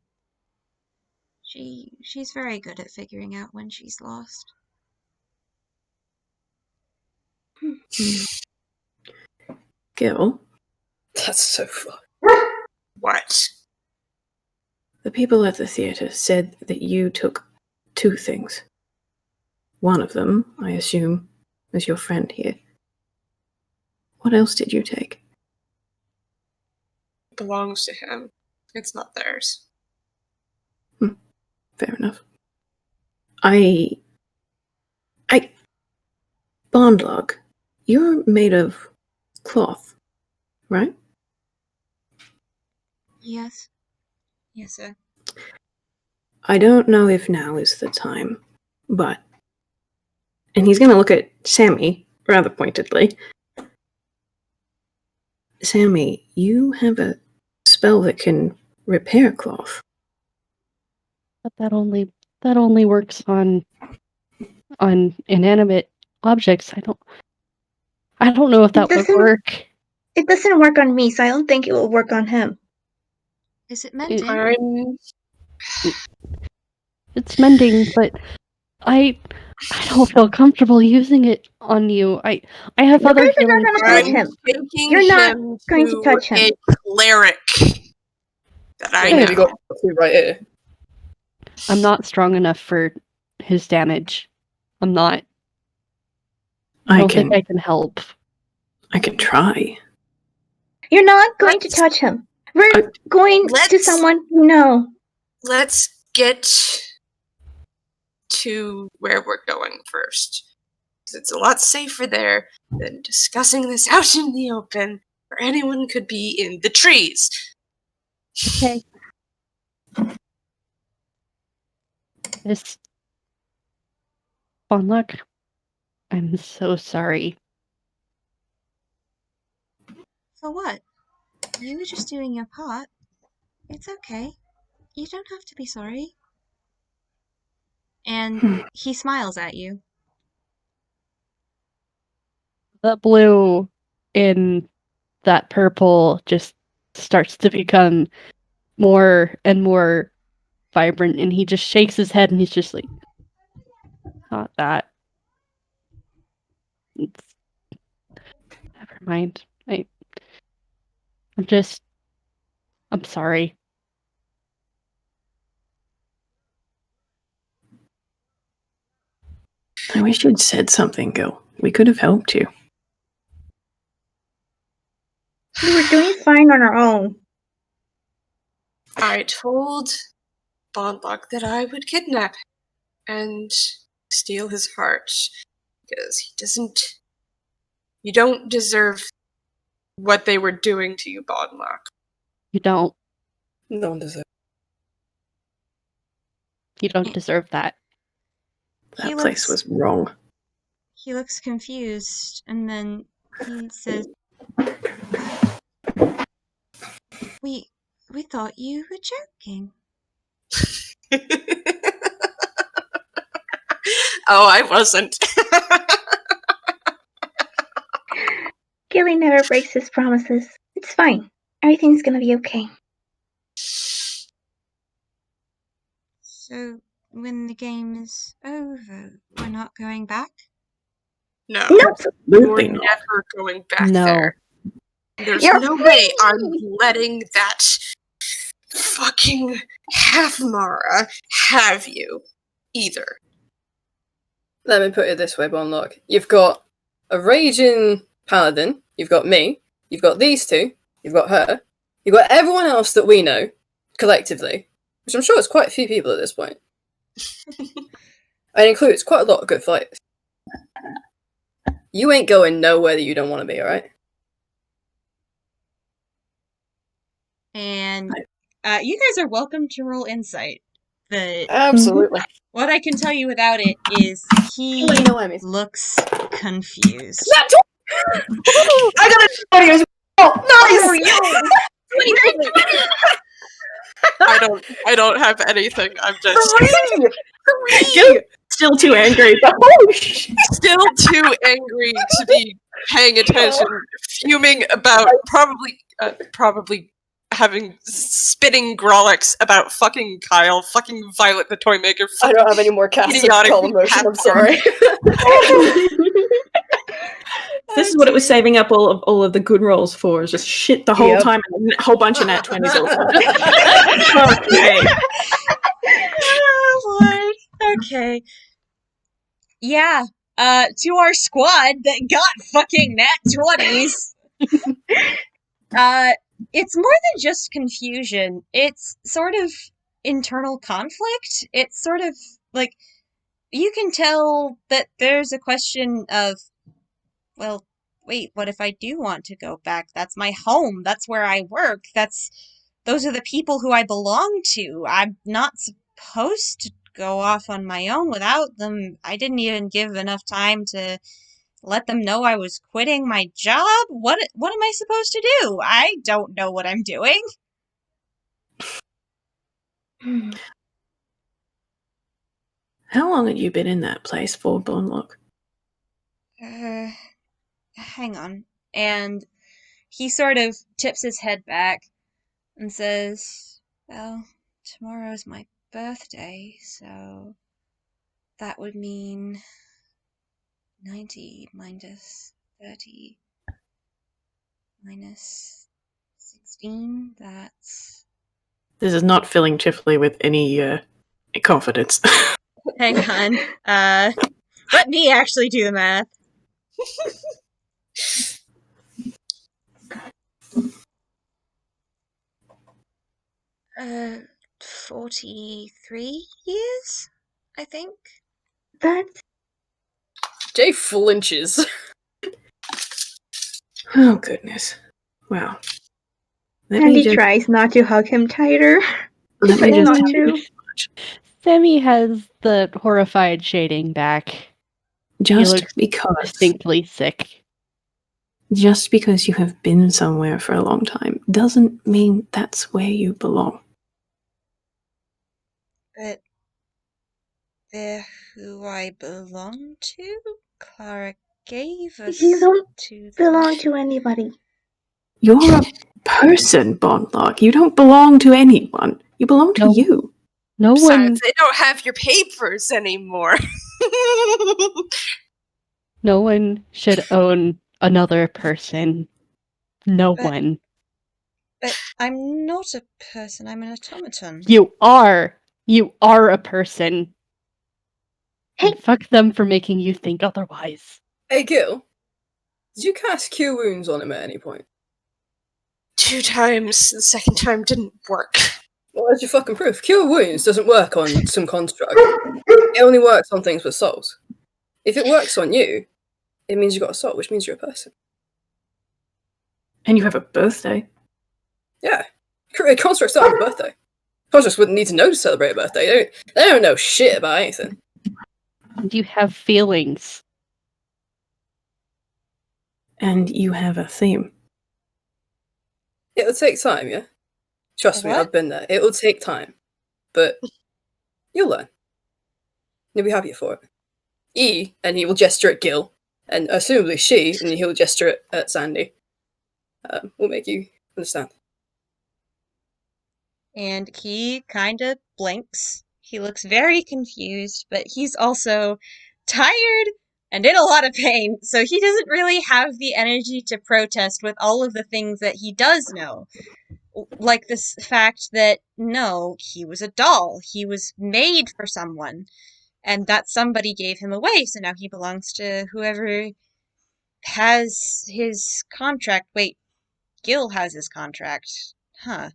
She's very good at figuring out when she's lost." Gil, That's so fun. What? the people at the theatre said that you took 2 things. One of them, I assume, was your friend here. What else did you take? It belongs to him. It's not theirs. Fair enough. Bondlog, you're made of cloth, right? Yes. Yes, sir. I don't know if now is the time, but... And he's going to look at Sammy rather pointedly. Sammy, you have a spell that can repair cloth. But that only works on inanimate objects. I don't know if that would doesn't- work. It doesn't work on me, so I don't think it will work on him. Is it mending? It's mending, but I don't feel comfortable using it on you. I have You other guys are healing not gonna touch spells. him. Taking You're not him going to touch him. a cleric that I Yeah, we know. got 2 right here. I'm not strong enough for his damage. I'm not. I don't think can I can help. try. You're not going to touch him. We're going to let's- someone you know. Let's get to where we're going first. 'Cause it's a lot safer there than discussing this out in the open, where anyone could be in the trees. Okay. This Bonluck, I'm so sorry. For what? You were just doing your part. It's okay. You don't have to be sorry. And he smiles at you. The blue in that purple just starts to become more and more vibrant, and he just shakes his head and he's just like, not that. It's... Never mind. I'm sorry. I wish you'd said something, Gil. We could have helped you. We were doing fine on our own. I told Bonlock that I would kidnap him and steal his heart, because he doesn't... You don't deserve what they were doing to you, Bonlock. You don't. No one deserves. You don't deserve that. He That place was wrong. He looks confused, and then he says, We thought you were joking. Oh, I wasn't. Gilly never breaks his promises. It's fine. Everything's gonna be okay. So, when the game is over, we're not going back? No. Nope. You're Absolutely not. never going back No. there. There's You're no free! way I'm letting that fucking half-Mara have you either. Let me put it this way, Bonlock. You've got a raging paladin, you've got me, you've got these two, you've got her, you've got everyone else that we know, collectively, which I'm sure is quite a few people at this point. It includes quite a lot of good fighters. You ain't going nowhere that you don't want to be, alright? And you guys are welcome to roll insight. Absolutely. What I can tell you without it is he You ain't no Emmys. looks confused. I got a audio. Oh, nice! I don't have anything. I'm just Gil, still too angry, but still too angry to be paying attention, fuming about probably having spitting Grolix about fucking Kyle, fucking Violet the Toy Maker. I don't have any more casts of Idiotic calm emotion, I'm sorry. this is what it was saving up all of the good rolls for, is just shit the whole Yep. time and a whole bunch of nat 20s all the time. Okay. Oh, Lord. Okay. Yeah. To our squad that got fucking nat 20s. It's more than just confusion. It's sort of internal conflict. It's sort of like you can tell that there's a question of, well, wait, what if I do want to go back? That's my home. That's where I work. Those are the people who I belong to. I'm not supposed to go off on my own without them. I didn't even give enough time to let them know I was quitting my job. What am I supposed to do? I don't know what I'm doing. How long had you been in that place for, Bonlock? Hang on. And he sort of tips his head back and says, well, tomorrow's my birthday, so that would mean 90 minus 30 minus 16. That's... This is not filling Chifley with any confidence. Hang on. Let me actually do the math. 43 years, I think. That's Jay flinches. Oh, goodness. Wow. Let and me he just, tries not to hug him tighter. let me Tries just not tell you, to. Sammy has the horrified shading back. He just looks distinctly sick. because you have been somewhere for a long time doesn't mean that's where you belong. But they're who I belong to? Clara gave us You don't to them. belong to anybody. You're a person, Bondlock. You don't belong to anyone. You belong to No. you. No one, Besides, they don't have your papers anymore. no one should own another person. No But- one. But I'm not a person, I'm an automaton. You are. You are a person. Hey. And fuck them for making you think otherwise. Hey, Gil. Did you cast Cure Wounds on him at any point? 2 times. The second time didn't work. Well, that's your fucking proof. Cure Wounds doesn't work on some construct. It only works on things with souls. If it works on you, it means you've got a soul, which means you're a person. And you have a birthday. Yeah. Constructs don't have a birthday. Constructs wouldn't need to know to celebrate a birthday. They don't know shit about anything. And you have feelings. And you have a theme. It'll take time, yeah? Trust me, What? I've been there. It'll take time. But you'll learn. You'll be happier for it. E, and he will gesture at Gil, and assumably she, and he'll gesture at Sandy, will make you understand. And he kind of blinks. He looks very confused, but he's also tired and in a lot of pain, so he doesn't really have the energy to protest with all of the things that he does know. Like this fact that, no, he was a doll. He was made for someone. And that somebody gave him away, so now he belongs to whoever has his contract. Wait, Gil has his contract. Huh.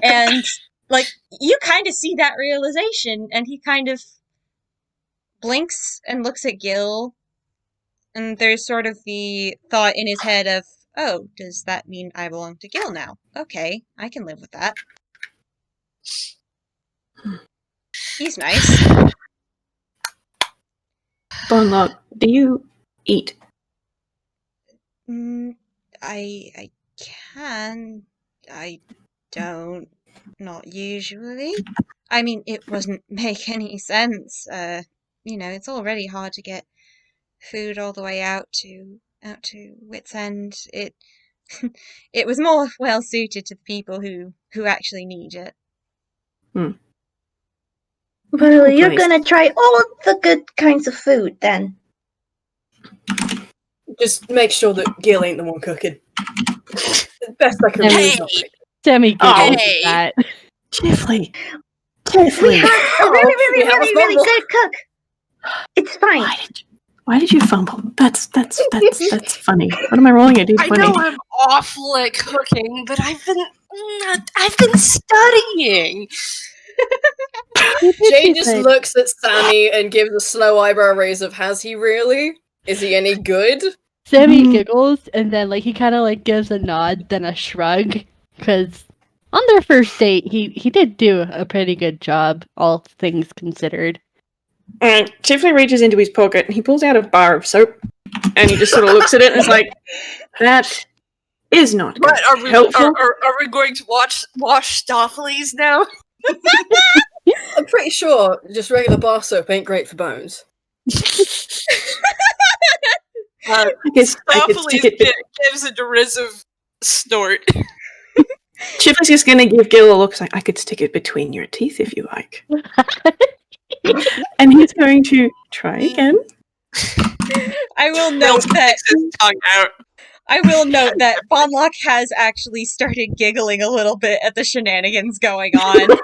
And, like, you kind of see that realization, and he kind of blinks and looks at Gil, and there's sort of the thought in his head of, oh, does that mean I belong to Gil now? Okay, I can live with that. He's nice. Bondlock, do you eat? I can. I don't. Not usually. I mean, it wouldn't make any sense. It's already hard to get food all the way out to Wits End. It was more well suited to the people who actually need it. Well, you're Place. gonna try all the good kinds of food then. Just make sure that Gil ain't the one cooking. The best I can Hey! really not make. Sammy giggles Hey! at that. Tiffly. We Tiffly. have a really, really, we have a really, really fumble. good cook. It's fine. Why did you fumble? That's funny. What am I rolling at? I D20. know I'm awful at cooking, but I've been studying. Jay just looks at Sammy and gives a slow eyebrow raise of, has he really? Is he any good? Sammy giggles and then he kind of gives a nod, then a shrug, because on their first date he did do a pretty good job, all things considered. Alright, Tiffany reaches into his pocket and he pulls out a bar of soap and he just sort of looks at it and is like, that is not good. What are we? Helpful? Are we going to wash Stoffelies now? I'm pretty sure just regular bar soap ain't great for bones. I could stick Stoffelies it. gives a derisive snort. Tiffany's just gonna give Gil a look like, I could stick it between your teeth if you like. And he's going to try again. I will note that His tongue out. I will note that Bonlock has actually started giggling a little bit at the shenanigans going on.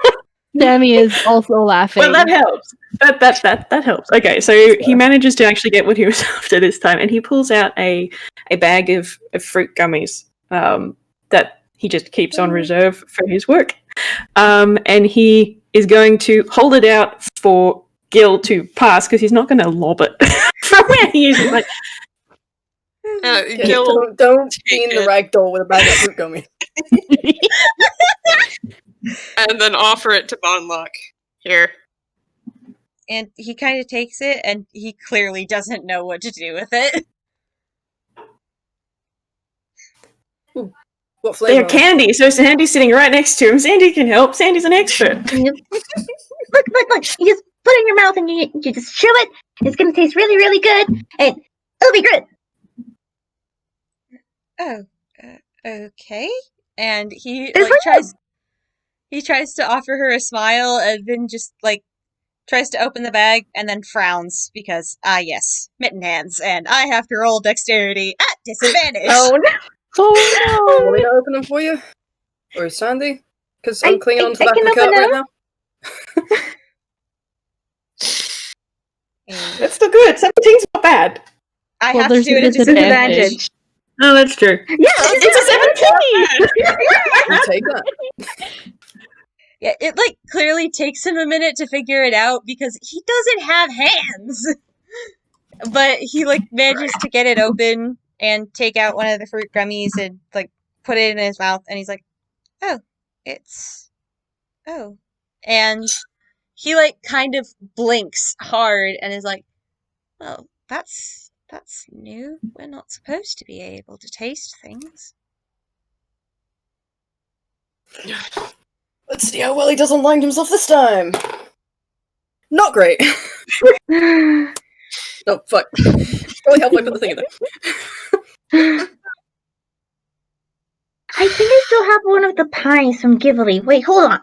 Sammy is also laughing. Well, that helps. That helps. Okay, so he manages to actually get what he was after this time, and he pulls out a bag of fruit gummies that he just keeps on reserve for his work. And he is going to hold it out for Gil to pass because he's not going to lob it from where he is. He's like, Gil, don't be in the it. ragdoll with a bag of fruit gummy. and then offer it to Bonlock. Here. And he kind of takes it, and he clearly doesn't know what to do with it. What flavor? they're candy, so Sandy's sitting right next to him. Sandy can help. Sandy's an expert. Look. You just put it in your mouth and you just chew it. It's gonna taste really, really good, and it'll be good. Oh, okay. And he It's like for you. tries to offer her a smile, and then just like tries to open the bag and then frowns because yes, mitten hands, and I have to roll dexterity at disadvantage. Oh no! Oh Want me to open them for you? Or Sandy? Because I'm I- clinging onto the I back of can the open cart right them. now. And That's still good. 17's not bad. I Well, have to there's do a it at disadvantage. Oh, that's true. Yeah, It's a 17! You take that. Yeah, it like clearly takes him a minute to figure it out because he doesn't have hands. But he like manages to get it open and take out one of the fruit gummies and like put it in his mouth, and he's like, "Oh, oh," and he like kind of blinks hard and is like, "Well, that's new. We're not supposed to be able to taste things." Let's see how well he does unwind himself this time. Not great. Oh, fuck. Probably help I put the thing in there. I think I still have one of the pies from Ghibli. Wait, hold on.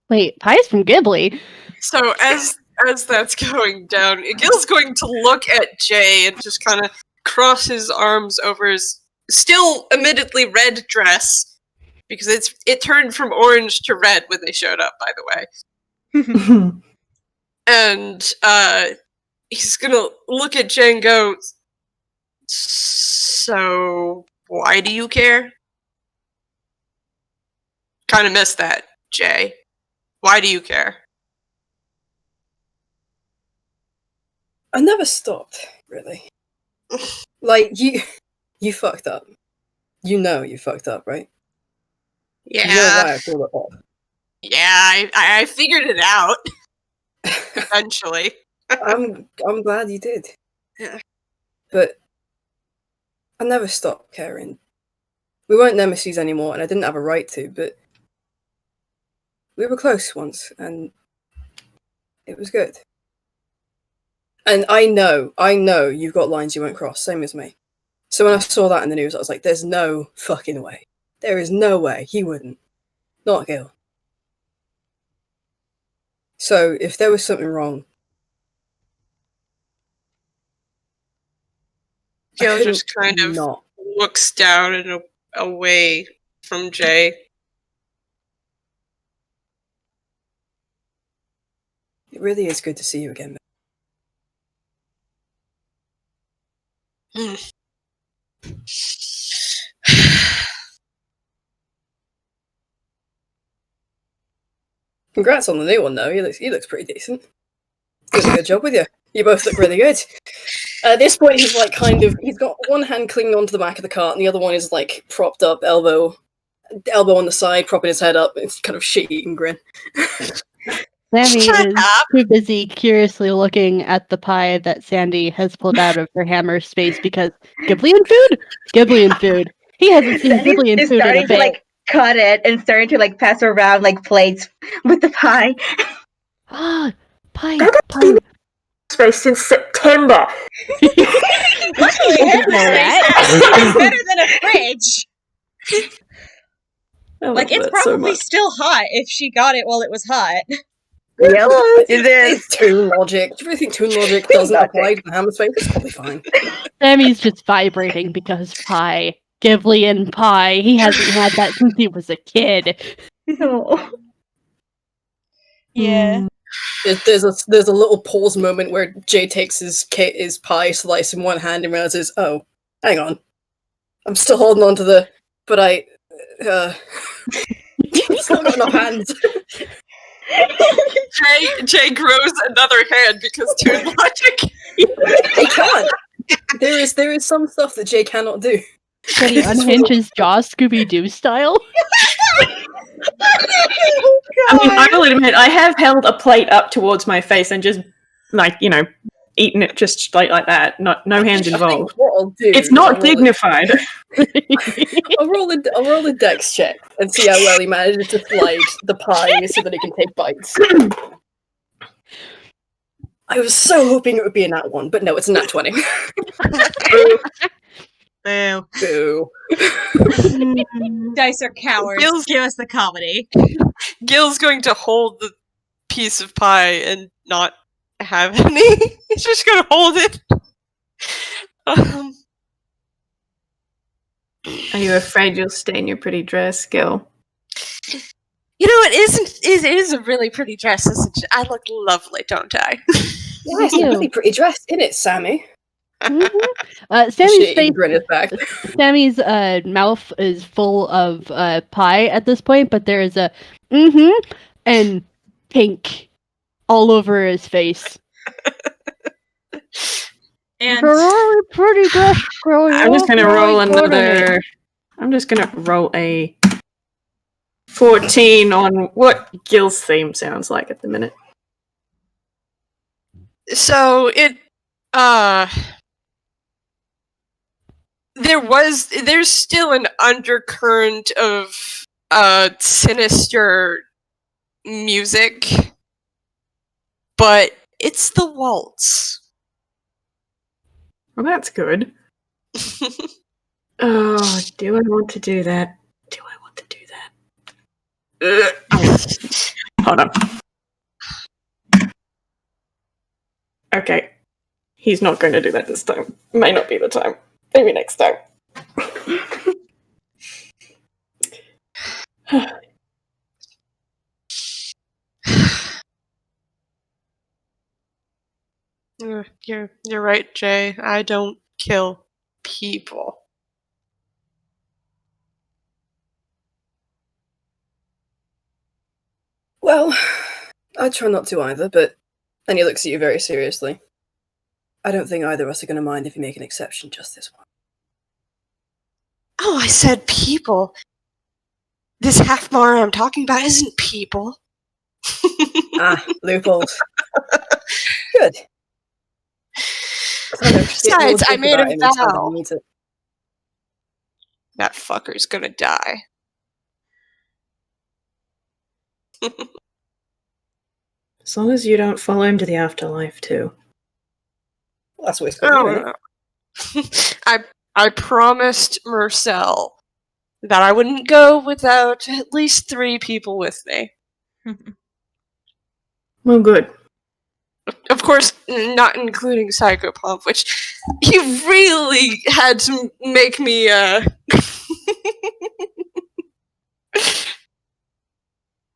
Wait, pies from Ghibli? So as that's going down, Gil's going to look at Jay and just kind of cross his arms over his still admittedly red dress because it turned from orange to red when they showed up, by the way. And he's gonna look at Jay and go, "So why do you care?" Kind of missed that, Jay. Why do you care? I never stopped, really. Like, you fucked up. You know you fucked up, right? You know Yeah, why I pulled it off. yeah, I figured it out eventually. I'm glad you did. Yeah. But I never stopped caring. We weren't nemesis anymore, and I didn't have a right to, but we were close once, and it was good. And I know you've got lines you won't cross, same as me. So when I saw that in the news, I was like, there's no fucking way. There is no way he wouldn't. Not Gil. So if there was something wrong, I Gil couldn't just kind of not. looks down and away from Jay. It really is good to see you again. Congrats on the new one, though. He looks pretty decent. Does a good job with you. You both look really good. At this point, he's like he's got one hand clinging onto the back of the cart, and the other one is like propped up, elbow on the side, propping his head up. It's kind of shit-eating grin. Sammy Shut is up. too busy curiously looking at the pie that Sandy has pulled out of her hammer space because Ghiblian food? Ghiblian food. He hasn't seen Sandy's Ghiblian just food in a starting to bit. like cut it and starting to like pass around like plates with the pie. Ah, pie. Space since September. Luckily, didn't know that. it's better than a fridge. I love Like, it's that so probably much. still hot if she got it while it was hot. Yep, it is. It's Toon logic. Do you really think Toon logic doesn't apply to the hammer space? It's probably fine. Sammy's just vibrating because pie. Ghiblian pie. He hasn't had that since he was a kid. No. Yeah. There's a little pause moment where Jay takes his pie slice in one hand and realizes, oh, hang on, I'm still holding on to the, but still got enough hands. Jay grows another hand because Toon logic. He can't. There is some stuff that Jay cannot do. Can he unhinge his jaw Scooby-Doo style? I mean, I will admit, I have held a plate up towards my face and just, like, you know, eaten it just straight like that. No hands involved. What I'll do It's is not dignified. I'll roll a dex check and see how well he manages to slide the pie so that he can take bites. I was so hoping it would be a nat 1, but no, it's a nat 20. Boo. Boo. Dice are cowards. Gil's- Give us the comedy. Gil's going to hold the piece of pie and not have any. He's just going to hold it. Are you afraid you'll stain your pretty dress, Gil? You know, it is a really pretty dress, isn't it? I look lovely, don't I? Yeah, it's a really pretty dress, isn't it, Sammy? Sammy's Shit, face. grin his back. Sammy's mouth is full of pie at this point, but there is a and pink all over his face. And Very pretty dress, girl. I'm just gonna roll another. I'm just gonna roll a 14 on what Gil's theme sounds like at the minute. So there's still an undercurrent of sinister music, but it's the waltz. Well, that's good. Oh, do I want to do that? Do I want to do that? Hold on. Okay. He's not going to do that this time. May not be the time. Maybe next time. You're right, Jay. I don't kill people. Well, I try not to either, but then he looks at you very seriously. I don't think either of us are going to mind if you make an exception just this one. Oh, I said people. This half Mara I'm talking about isn't people. Ah, loopholes. Good. Besides, I made a vow. Needs it. That fucker's gonna die. As long as you don't follow him to the afterlife, too. Well, that's what he's going to do. I promised Marcel that I wouldn't go without at least 3 people with me. Well, good. Of course, not including Psychopomp, which he really had to make me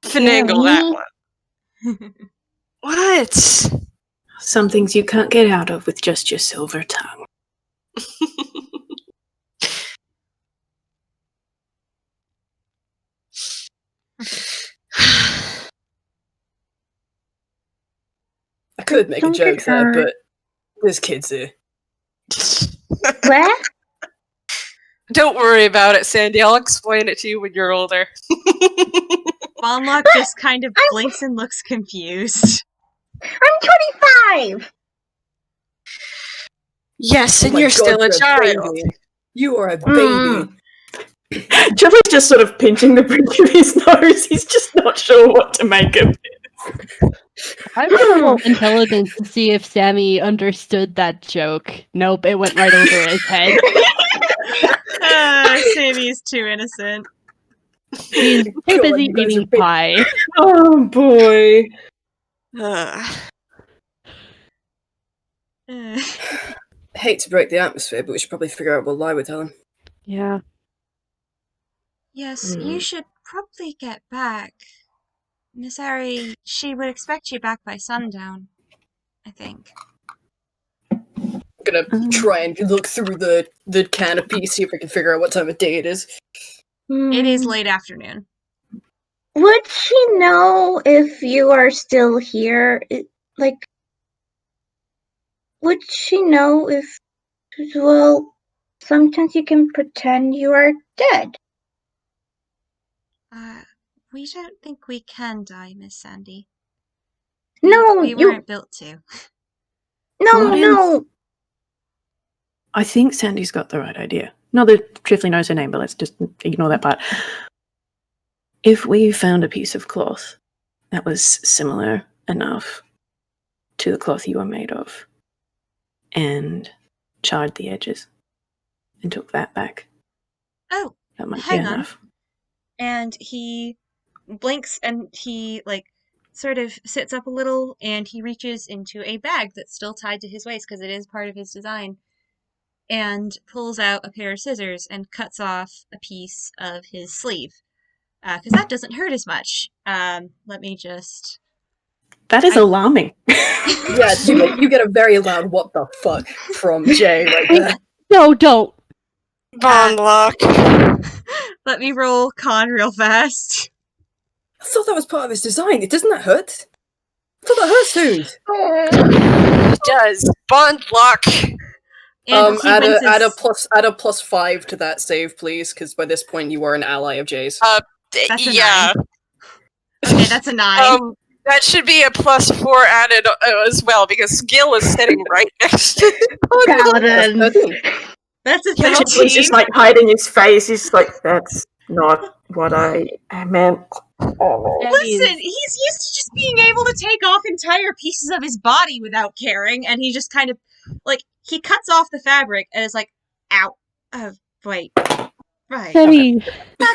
finagle that one. What? Some things you can't get out of with just your silver tongue. I could make Don't a joke get there, hurt. but there's kids here. What? Don't worry about it, Sandy. I'll explain it to you when you're older. Bonlock just kind of blinks and looks confused. I'm 25! Yes, Oh and my you're God, still a you're child. baby. You are a baby. Joey's just sort of pinching the bridge of his nose. He's just not sure what to make of it. I'm gonna roll intelligence to see if Sammy understood that joke. Nope, it went right over his head. Sammy's too innocent. He's too God, busy you guys are eating big. pie. Oh, boy. Uh, I hate to break the atmosphere, but we should probably figure out what lie we're telling. Yeah. yes, you should probably get back. Miss Ari, she would expect you back by sundown, I think. I'm gonna try and look through the canopy, see if I can figure out what time of day it is. It is late afternoon. Would she know if you are still here? Would she know if, well, sometimes you can pretend you are dead. We don't think we can die, Miss Sandy. No, we weren't built to. No. I think Sandy's got the right idea. Not that Trifley knows her name, but let's just ignore that part. If we found a piece of cloth that was similar enough to the cloth you were made of, and charred the edges, and took that back, that might be enough. And he blinks and he, sort of sits up a little and he reaches into a bag that's still tied to his waist because it is part of his design and pulls out a pair of scissors and cuts off a piece of his sleeve because that doesn't hurt as much. Let me just... That is alarming. Yeah, you get a very loud "what the fuck" from Jay right there. No, don't. Bond lock. Let me roll con real fast. I thought that was part of his design. Doesn't that hurt? I thought that hurts, dude. It does. Bond lock. And he winces. Add a +5 to that save, please, because by this point you are an ally of Jay's. That's a yeah. 9. Okay, that's a 9. That should be a +4 added as well, because Gil is sitting right next to Paladin. That's a He's 13. just like hiding his face. He's like, that's not what I meant. Oh. Listen, he's used to just being able to take off entire pieces of his body without caring, and he just kind of, he cuts off the fabric and is like, ow. Oh, wait. Right.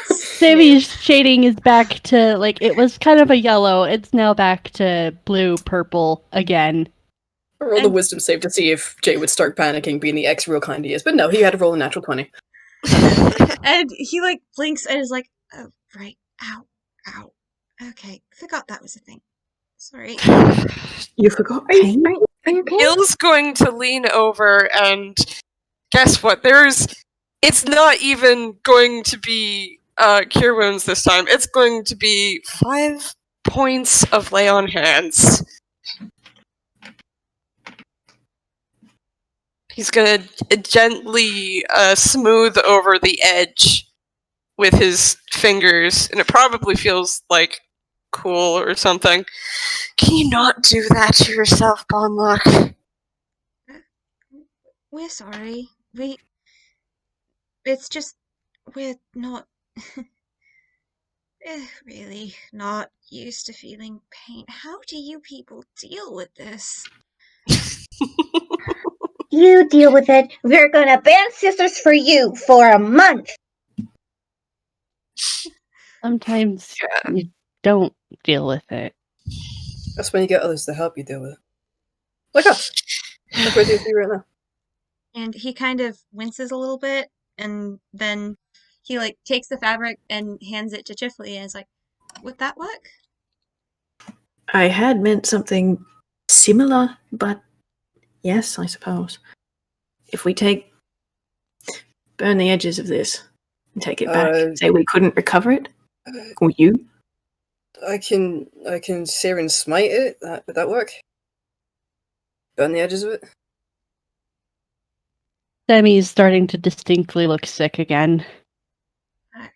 Sammy's shading is back to, it was kind of a yellow. It's now back to blue, purple again. I rolled a wisdom save to see if Jay would start panicking, being the ex-real kind he is, but no, he had to roll a natural 20. And he, blinks and is like, oh, right. Ow. Okay, forgot that was a thing. Sorry. You forgot pain? Are you okay? Gil's going to lean over and guess what? It's not even going to be cure wounds this time. It's going to be 5 points of lay on hands. He's gonna gently smooth over the edge with his fingers, and it probably feels cool or something. Can you not do that to yourself, Bonlock? We're sorry. It's just, we're not... really not used to feeling pain. How do you people deal with this? You deal with it. We're gonna ban sisters for you for a month. Sometimes you don't deal with it. That's when you get others to help you deal with it. Like us. Like we're doing right now. And he kind of winces a little bit, and then he takes the fabric and hands it to Chifley and is like, would that work? I had meant something similar, but yes, I suppose. If we burn the edges of this and take it back, say we couldn't recover it, or you? I can sear and smite it. Would that work? Burn the edges of it? Sammy's starting to distinctly look sick again.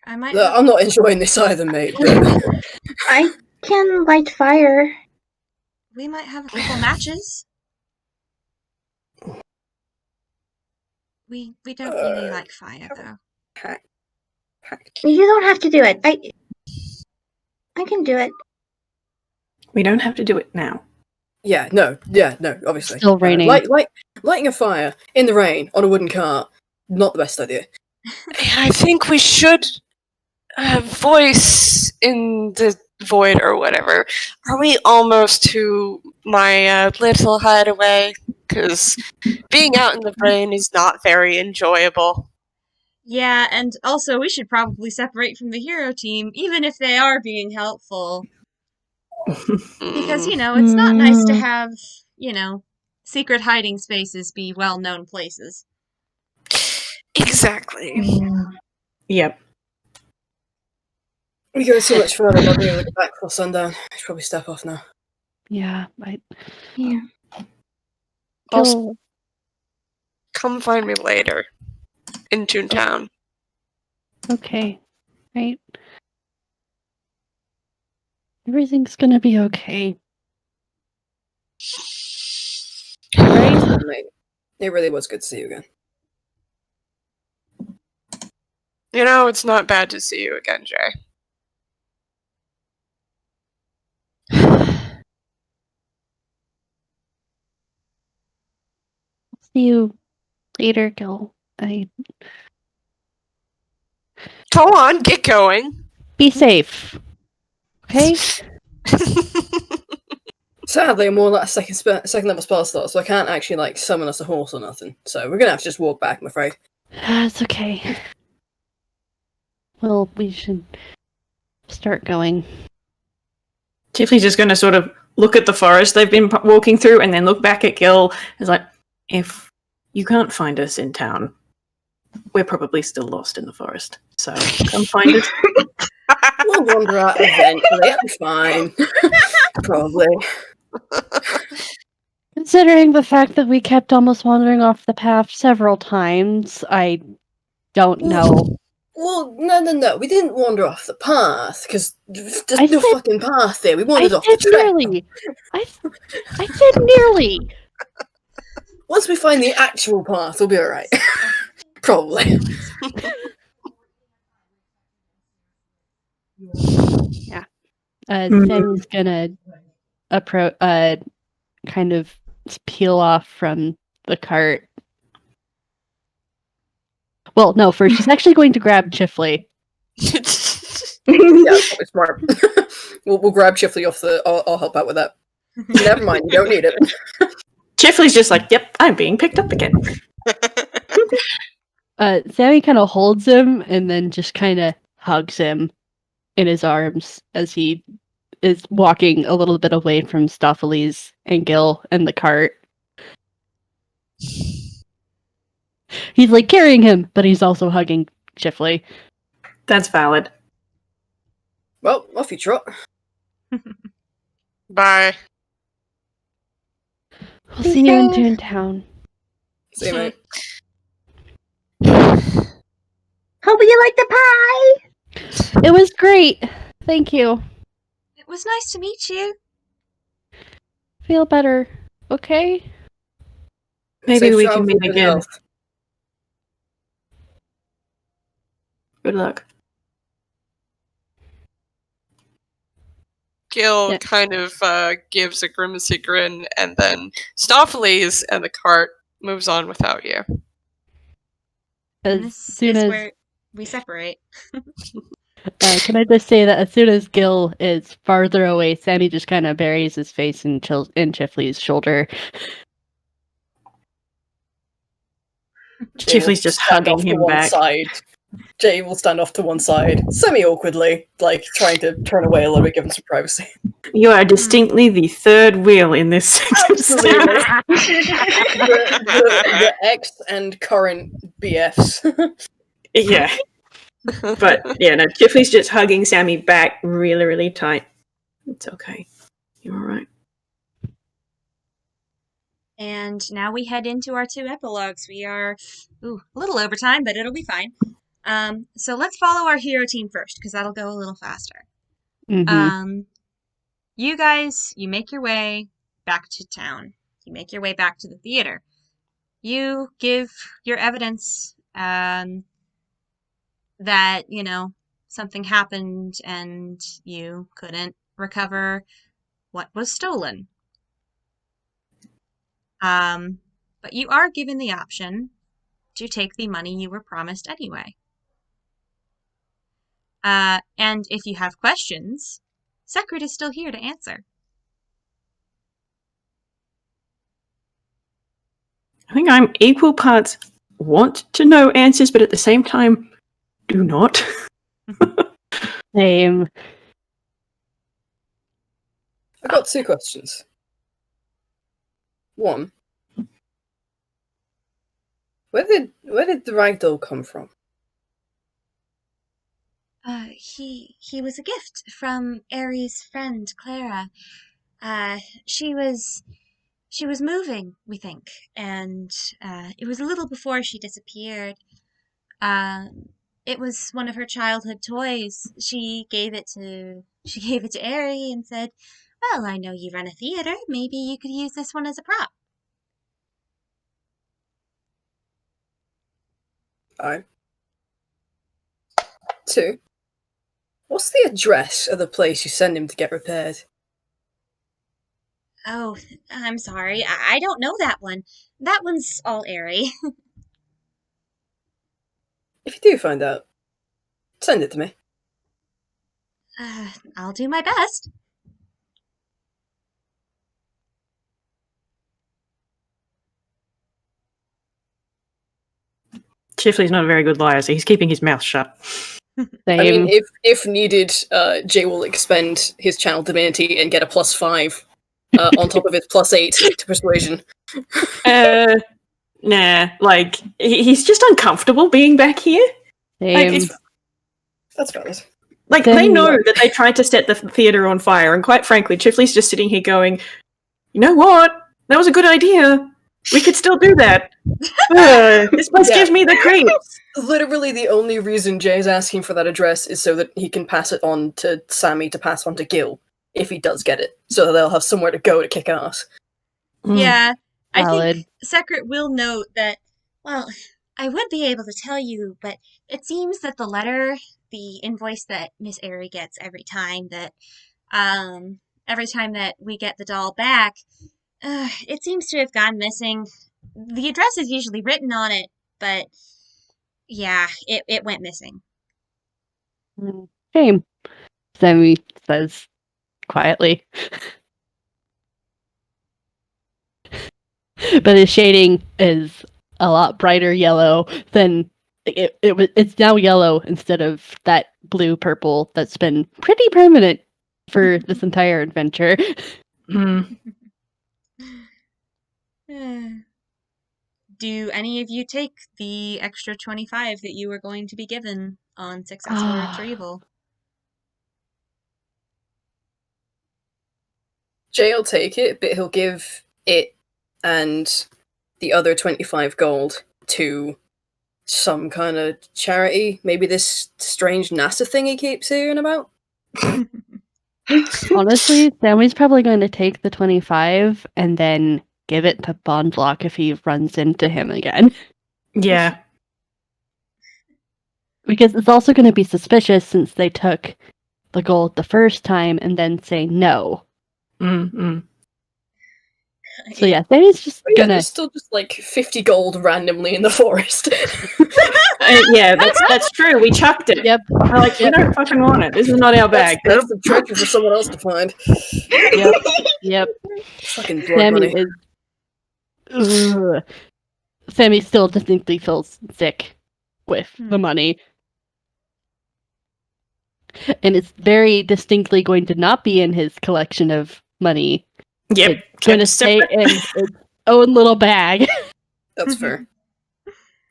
I might... Look, I'm not enjoying this either, mate. I can light fire. We might have a couple matches. We don't really like fire, though. You don't have to do it. I can do it. We don't have to do it now. Yeah, no, obviously. Still raining. Lighting a fire in the rain on a wooden cart, not the best idea. I think we should voice in the void or whatever. Are we almost to my little hideaway? Because being out in the rain is not very enjoyable. Yeah, and also we should probably separate from the hero team, even if they are being helpful. Because, Mm. it's not nice to Mm. have, secret hiding spaces be well-known places. Exactly. Yep. We go too much further, not being able to get back before sundown. I should probably step off now. Yeah, Yeah. Gil, Come find me later in Toontown. okay, right? Everything's gonna be okay. Right? Mate, it really was good to see you again. You know, it's not bad to see you again, Jay. See you later, Gil. Go on, get going. Be safe. Okay? Sadly, I'm more like a second level spell slot, so I can't actually summon us a horse or nothing. So we're gonna have to just walk back, I'm afraid. It's okay. Well, we should start going. Tiffany's just going to sort of look at the forest they've been walking through and then look back at Gil. It's like, if you can't find us in town, we're probably still lost in the forest. So come find us. We'll wander out eventually, it'll be fine. Probably. Considering the fact that we kept almost wandering off the path several times, I don't know. Well, no. We didn't wander off the path, because there's I no said- fucking path there. We I wandered off the said trail. nearly. I said nearly. Once we find the actual path, we'll be alright. Probably. Sammy's gonna kind of peel off from the cart. Well, no, first she's actually going to grab Chifley. Yeah, probably smart. We'll grab Chifley off the. I'll help out with that. Never mind, you don't need it. Chifley's just like, yep, I'm being picked up again. Sammy kind of holds him and then just kind of hugs him in his arms as he is walking a little bit away from Stoffles and Gil and the cart. He's like carrying him, but he's also hugging Chifley. That's valid. Well, off you trot. Bye. We'll see you in Toontown. See you, mate. Hope you like the pie! It was great. Thank you. It was nice to meet you. Feel better. Okay? Maybe Safe we travel, can meet good again. health. Good luck. Gil Yeah. kind of gives a grimacy grin, and then Stoffles and the cart moves on without you. And As this soon is as where we separate. can I just say that as soon as Gil is farther away, Sammy just kind of buries his face in Chifley's shoulder. Jay will Chifley's just stand hugging off to him one back. side. Jay will stand off to one side, semi-awkwardly, trying to turn away a little bit, give him some privacy. You are distinctly the third wheel in this sentence. Absolutely. the ex and current BFs. Yeah. But, yeah, no, Chifley's just hugging Sammy back really, really tight. It's okay. You're alright. And now we head into our 2 epilogues. We are a little over time, but it'll be fine. So let's follow our hero team first, because that'll go a little faster. Mhm. You guys, you make your way back to town. You make your way back to the theater. You give your evidence that, something happened and you couldn't recover what was stolen. But you are given the option to take the money you were promised anyway. And if you have questions, Secret is still here to answer. I think I'm equal parts want to know answers, but at the same time, do not. Same. I've got 2 questions. 1. Where did the ragdoll come from? He was a gift from Aries' friend Clara. She was moving, we think, and it was a little before she disappeared. It was one of her childhood toys. She gave it to Ari and said, "Well, I know you run a theater. Maybe you could use this one as a prop." Alright. 2. What's the address of the place you send him to get repaired? Oh, I'm sorry. I don't know that one. That one's all Ari. If you do find out, send it to me. I'll do my best. Chifley's not a very good liar, so he's keeping his mouth shut. Same. I mean, if needed, Jay will expend his channel divinity and get a +5 on top of his +8 to persuasion. Nah, like, he's just uncomfortable being back here. Same. That's valid. Like, they know that they tried to set the theatre on fire, and quite frankly, Chifley's just sitting here going, you know what? That was a good idea. We could still do that. This place gives me the creeps. Literally the only reason Jay's asking for that address is so that he can pass it on to Sammy to pass on to Gil, if he does get it, so that they'll have somewhere to go to kick ass. Yeah, I Valid. think Secret will note that, well, I would be able to tell you, but it seems that the invoice that Miss Airy gets every time that we get the doll back, it seems to have gone missing. The address is usually written on it, but yeah, it went missing. Shame. Sammy says quietly. But his shading is a lot brighter yellow than it's now yellow instead of that blue purple that's been pretty permanent for this entire adventure. Do any of you take the extra 25 that you were going to be given on successful retrieval? Jay will take it, but he'll give it and the other 25 gold to some kind of charity. Maybe this strange NASA thing he keeps hearing about. Honestly, Sammy's probably going to take the 25 and then give it to Bondlock if he runs into him again. Yeah. Because it's also going to be suspicious since they took the gold the first time and then say no. So yeah, Sammy's just But yeah, gonna... there's still just like 50 gold randomly in the forest. Yeah, that's true. We chucked it. Yep. We're like, we don't fucking want it. This is not our bag. That's the treasure for someone else to find. Yep. Fucking blood Sammy money. is... Ugh. Sammy still distinctly feels sick with the money. And it's very distinctly going to not be in his collection of money. Yep. It's going to stay in its own little bag. That's fair.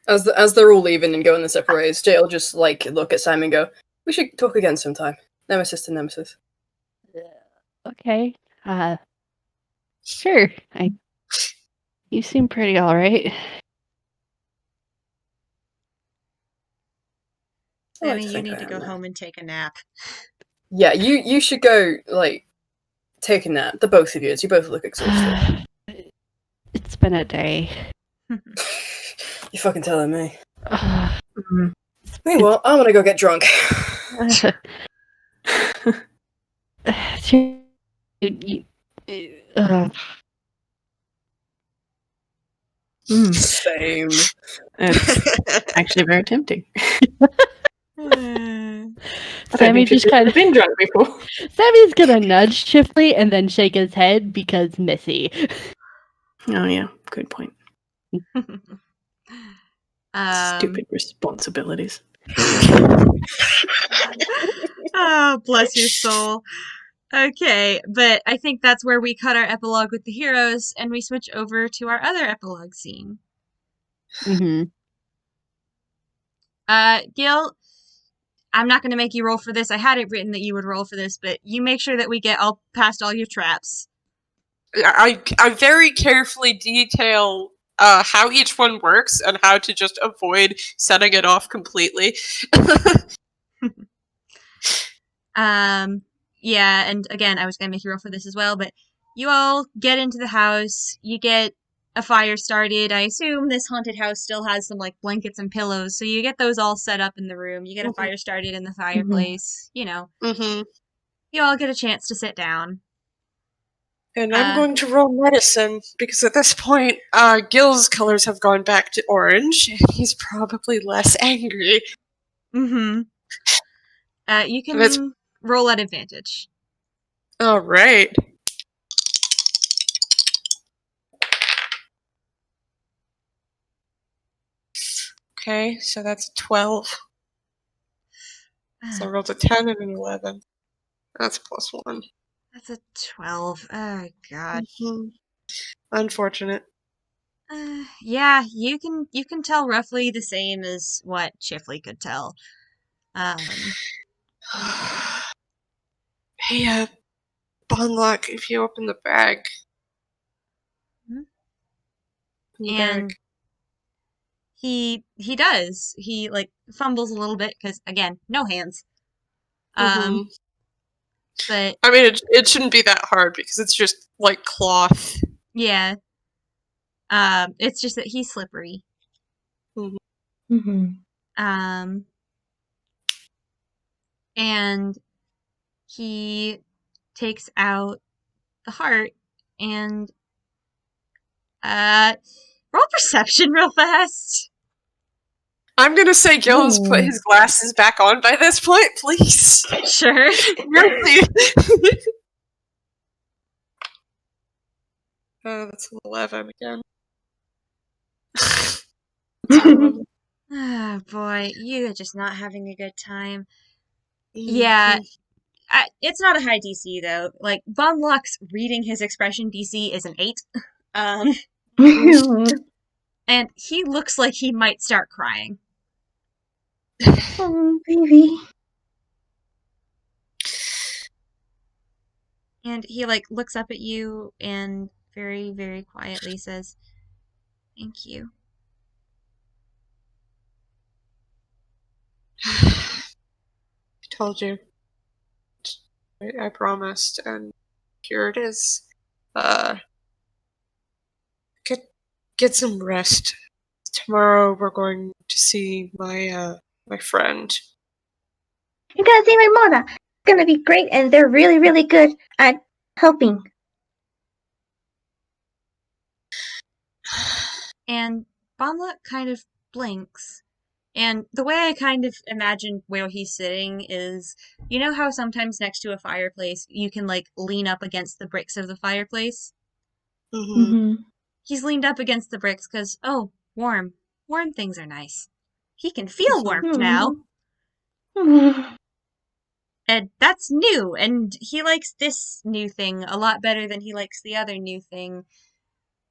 As they're all leaving and going their separate ways, Jay will just like look at Sam and go, "We should talk again sometime. Nemesis to nemesis." Okay. Sure. You seem pretty alright. Sammy, you need to go home and take a nap. Yeah, you should go like take a nap. The both of you, you both look exhausted. It's been a day. You fucking telling me. Meanwhile, I'm gonna go get drunk. Same. It's actually very tempting. Sammy just kind of been drunk before. Sammy's gonna nudge Chifley and then shake his head because Missy. Oh yeah, good point. Stupid responsibilities. Oh, bless your soul. Okay, but I think that's where we cut our epilogue with the heroes and we switch over to our other epilogue scene. Mm-hmm. Gil, I'm not going to make you roll for this. I had it written that you would roll for this, but you make sure that we get all past all your traps. I very carefully detail how each one works and how to just avoid setting it off completely. Yeah, and again, I was going to make you roll for this as well, but you all get into the house, you get a fire started. I assume this haunted house still has some, like, blankets and pillows, so you get those all set up in the room. You get a fire started in the fireplace, you know. Mm-hmm. You all get a chance to sit down. And I'm going to roll medicine, because at this point, Gil's colors have gone back to orange, and he's probably less angry. Mm-hmm. You And it's- can roll at advantage. Alright. Okay, so that's a 12. So I rolled a 10 and an 11. That's plus 1. That's a 12. Oh, God. Mm-hmm. Unfortunate. Yeah, you can tell roughly the same as what Chifley could tell. Hey, Bonlock, if you open the bag. Mhm. Open the And bag. he does. He, like, fumbles a little bit because, again, no hands. Mm-hmm. But I mean, it shouldn't be that hard because it's just like cloth. yeah, it's just that he's slippery. Mm-hmm. And he takes out the heart and roll perception real fast. I'm gonna say Gil's put his glasses back on by this point, please. Sure. Really? That's an 11 again. It's an 11. Oh boy, you are just not having a good time. Yeah, it's not a high DC though. Like, Bonlock's reading his expression DC is an 8. And he looks like he might start crying. Oh, baby. And he, like, looks up at you and very, very quietly says, "Thank you." I told you. I promised, and here it is. Get some rest. Tomorrow we're going to see my friend. You're gonna see my mother. It's gonna be great, and they're really, really good at helping. And Bonlock kind of blinks. And the way I kind of imagine where he's sitting is, you know how sometimes next to a fireplace you can, like, lean up against the bricks of the fireplace? Mm-hmm. He's leaned up against the bricks because, oh, warm. Warm things are nice. He can feel warmth now. And that's new, and he likes this new thing a lot better than he likes the other new thing.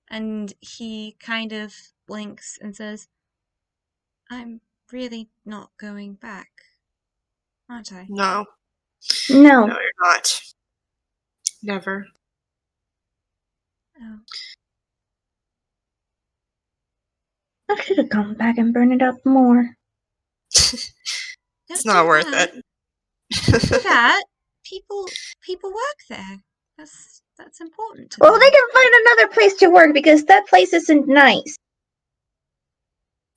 And he kind of blinks and says, "I'm really not going back, aren't I?" No. No. No, you're not. Never. Oh. I should have gone back and burned it up more. It's not worth it. Don't do that. People work there. That's important to Well, them. they can find another place to work because that place isn't nice.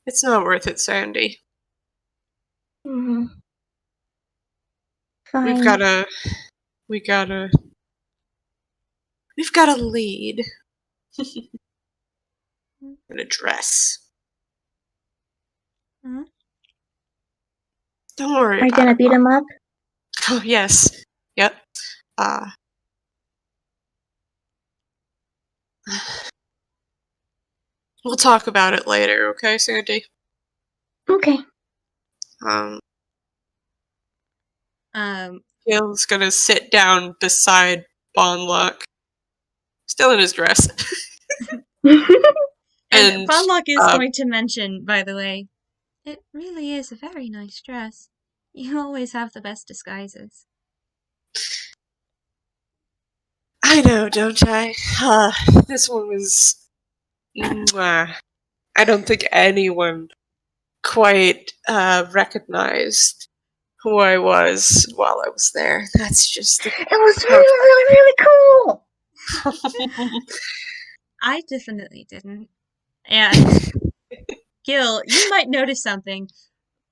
It's not worth it, Sandy. Mm-hmm. Fine. We've got a lead. And a dress. Mhm. Don't worry Are you about gonna it. beat him up? Oh, yes. Yep. We'll talk about it later, okay, Sandy? Okay. Gil's gonna sit down beside Bonlock, still in his dress. And Bonlock is uh, going to mention, by the way, it really is a very nice dress. You always have the best disguises. I know, don't I? This one was... Mwah. I don't think anyone quite recognized who I was while I was there. That's just the It was really, really, really cool. I definitely didn't. And Gil, you might notice something.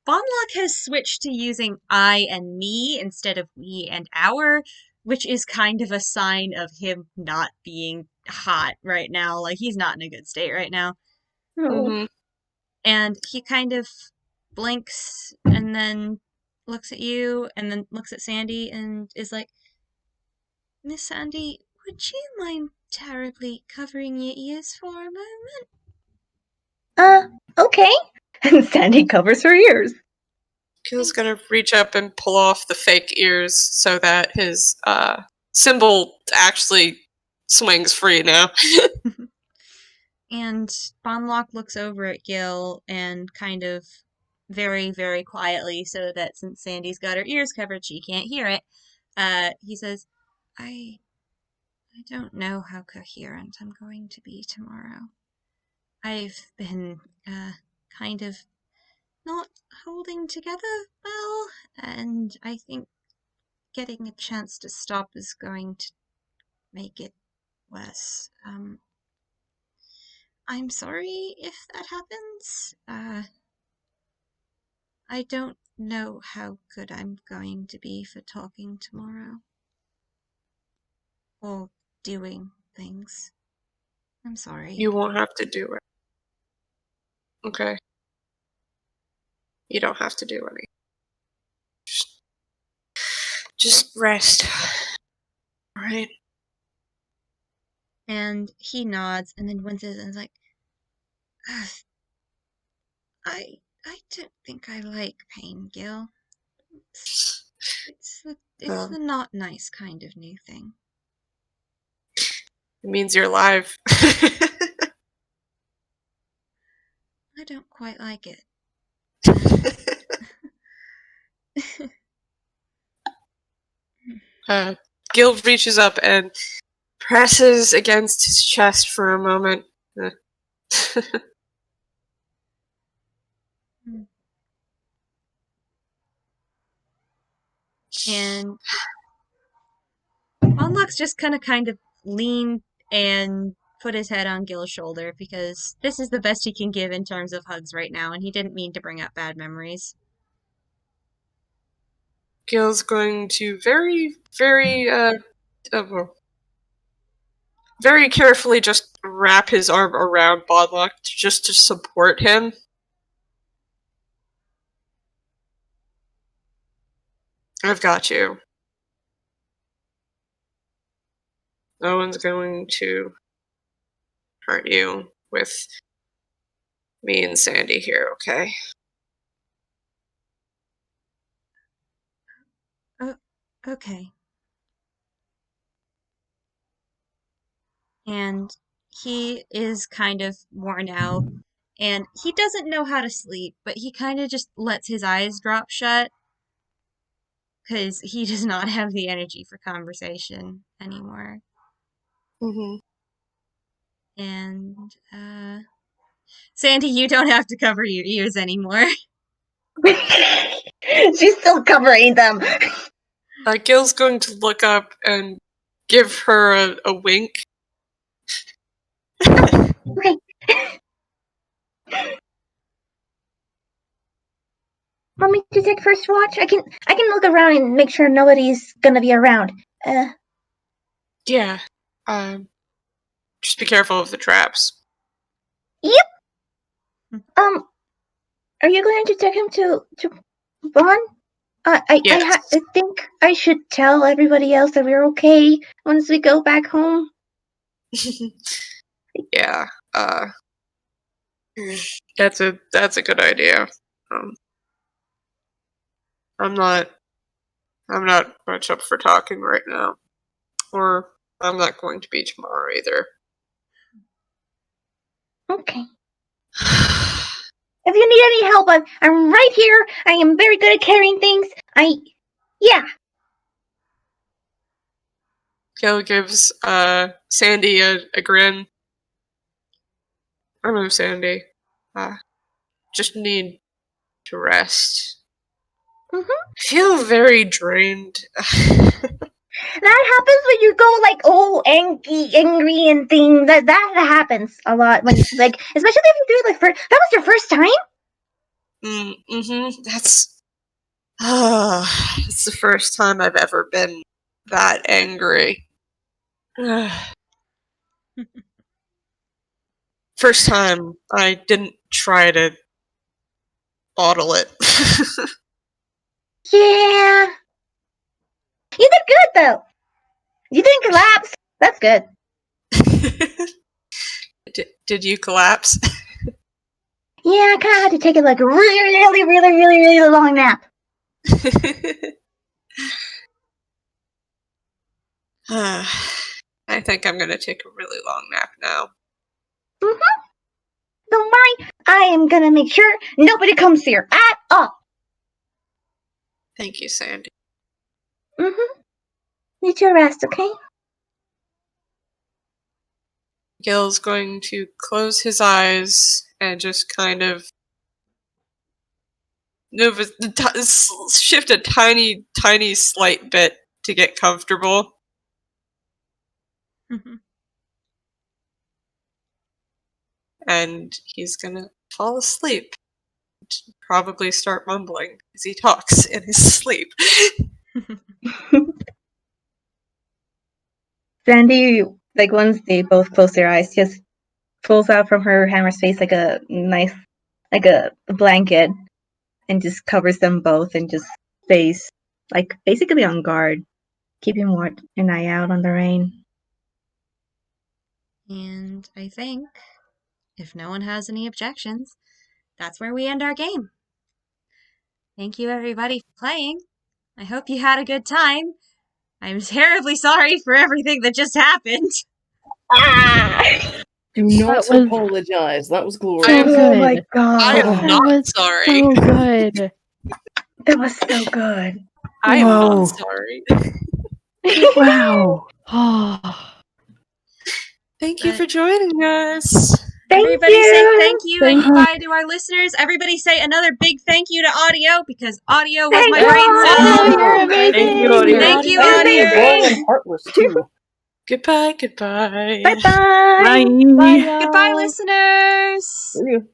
Bonlock has switched to using I and me instead of we and our, which is kind of a sign of him not being hot right now. Like, he's not in a good state right now. Mhm. And he kind of blinks and then looks at you and then looks at Sandy and is like, Miss Sandy, would you mind terribly covering your ears for a moment? Okay. And Sandy covers her ears. Gil's gonna reach up and pull off the fake ears so that his symbol actually swings free now. And Bonlock looks over at Gil and kind of very, very quietly, so that since Sandy's got her ears covered, she can't hear it. He says, I don't know how coherent I'm going to be tomorrow. I've been, kind of not holding together well, and I think getting a chance to stop is going to make it worse. I'm sorry if that happens. I don't know how good I'm going to be for talking tomorrow. Or doing things. I'm sorry. You won't have to do it. Okay? You don't have to do any. Just rest. Alright? And he nods and then winces and is like, "Ugh, I don't think I like pain, Gil. It's the not nice kind of new thing." It means you're alive. I don't quite like it. Gil reaches up and presses against his chest for a moment. And Bonlock's just kind of lean and put his head on Gil's shoulder because this is the best he can give in terms of hugs right now, and he didn't mean to bring up bad memories. Gil's going to very, very, very carefully just wrap his arm around Bodlock just to support him. I've got you. No one's going to hurt you with me and Sandy here, okay? Oh, okay. And he is kind of worn out, and he doesn't know how to sleep, but he kind of just lets his eyes drop shut because he does not have the energy for conversation anymore. Mm-hmm. And, Sandy, you don't have to cover your ears anymore. She's still covering them. Gil's going to look up and give her a wink. Okay. Want me to take first watch? I can look around and make sure nobody's gonna be around. Yeah. Just be careful of the traps. Yep. Are you going to take him to Vaughn? Yes. I think I should tell everybody else that we're okay once we go back home. Yeah. That's a good idea. I'm not I'm not much up for talking right now. Or I'm not going to be tomorrow either. Okay. If you need any help, I'm right here. I am very good at carrying things. Yeah. Gil gives Sandy a grin. I know, Sandy. Just need to rest. Mhm. I feel very drained. That happens when you go like angry and things. That happens a lot when you like, especially if you do it like that was your first time. That's it's the first time I've ever been that angry. First time I didn't try to bottle it. Yeah. You did good though. You didn't collapse. That's good. Did you collapse? Yeah, I kind of had to take it like a really long nap. I think I'm gonna take a really long nap now. Don't worry, I am gonna make sure nobody comes here at all. Thank you, Sandy. Need your rest, okay? Gil's going to close his eyes and just kind of shift a tiny slight bit to get comfortable. And he's gonna fall asleep. Probably start mumbling as he talks in his sleep. Sandy, like once they both close their eyes, just pulls out from her hammer's face like a nice, like a blanket, and just covers them both and just stays, like basically on guard, keeping an eye out on the rain. And I think, if no one has any objections, that's where we end our game. Thank you everybody for playing. I hope you had a good time. I'm terribly sorry for everything that just happened. Do not That was apologize. That was so glorious. good. Oh my god. I am That not was sorry. so good. That was so good. I am Whoa. not sorry. Wow. Oh. Thank you But- for joining us. Thank Everybody you. say thank you and Thank- goodbye to our listeners. Everybody say another big thank you to Audio, because Audio was my Thank brain you. cell. You're amazing. Thank you, Audio. Thank you, Thank you, Audio. Whirl and Heartless, too. Goodbye. Bye bye. Bye. Bye, y'all. Goodbye, listeners. See you.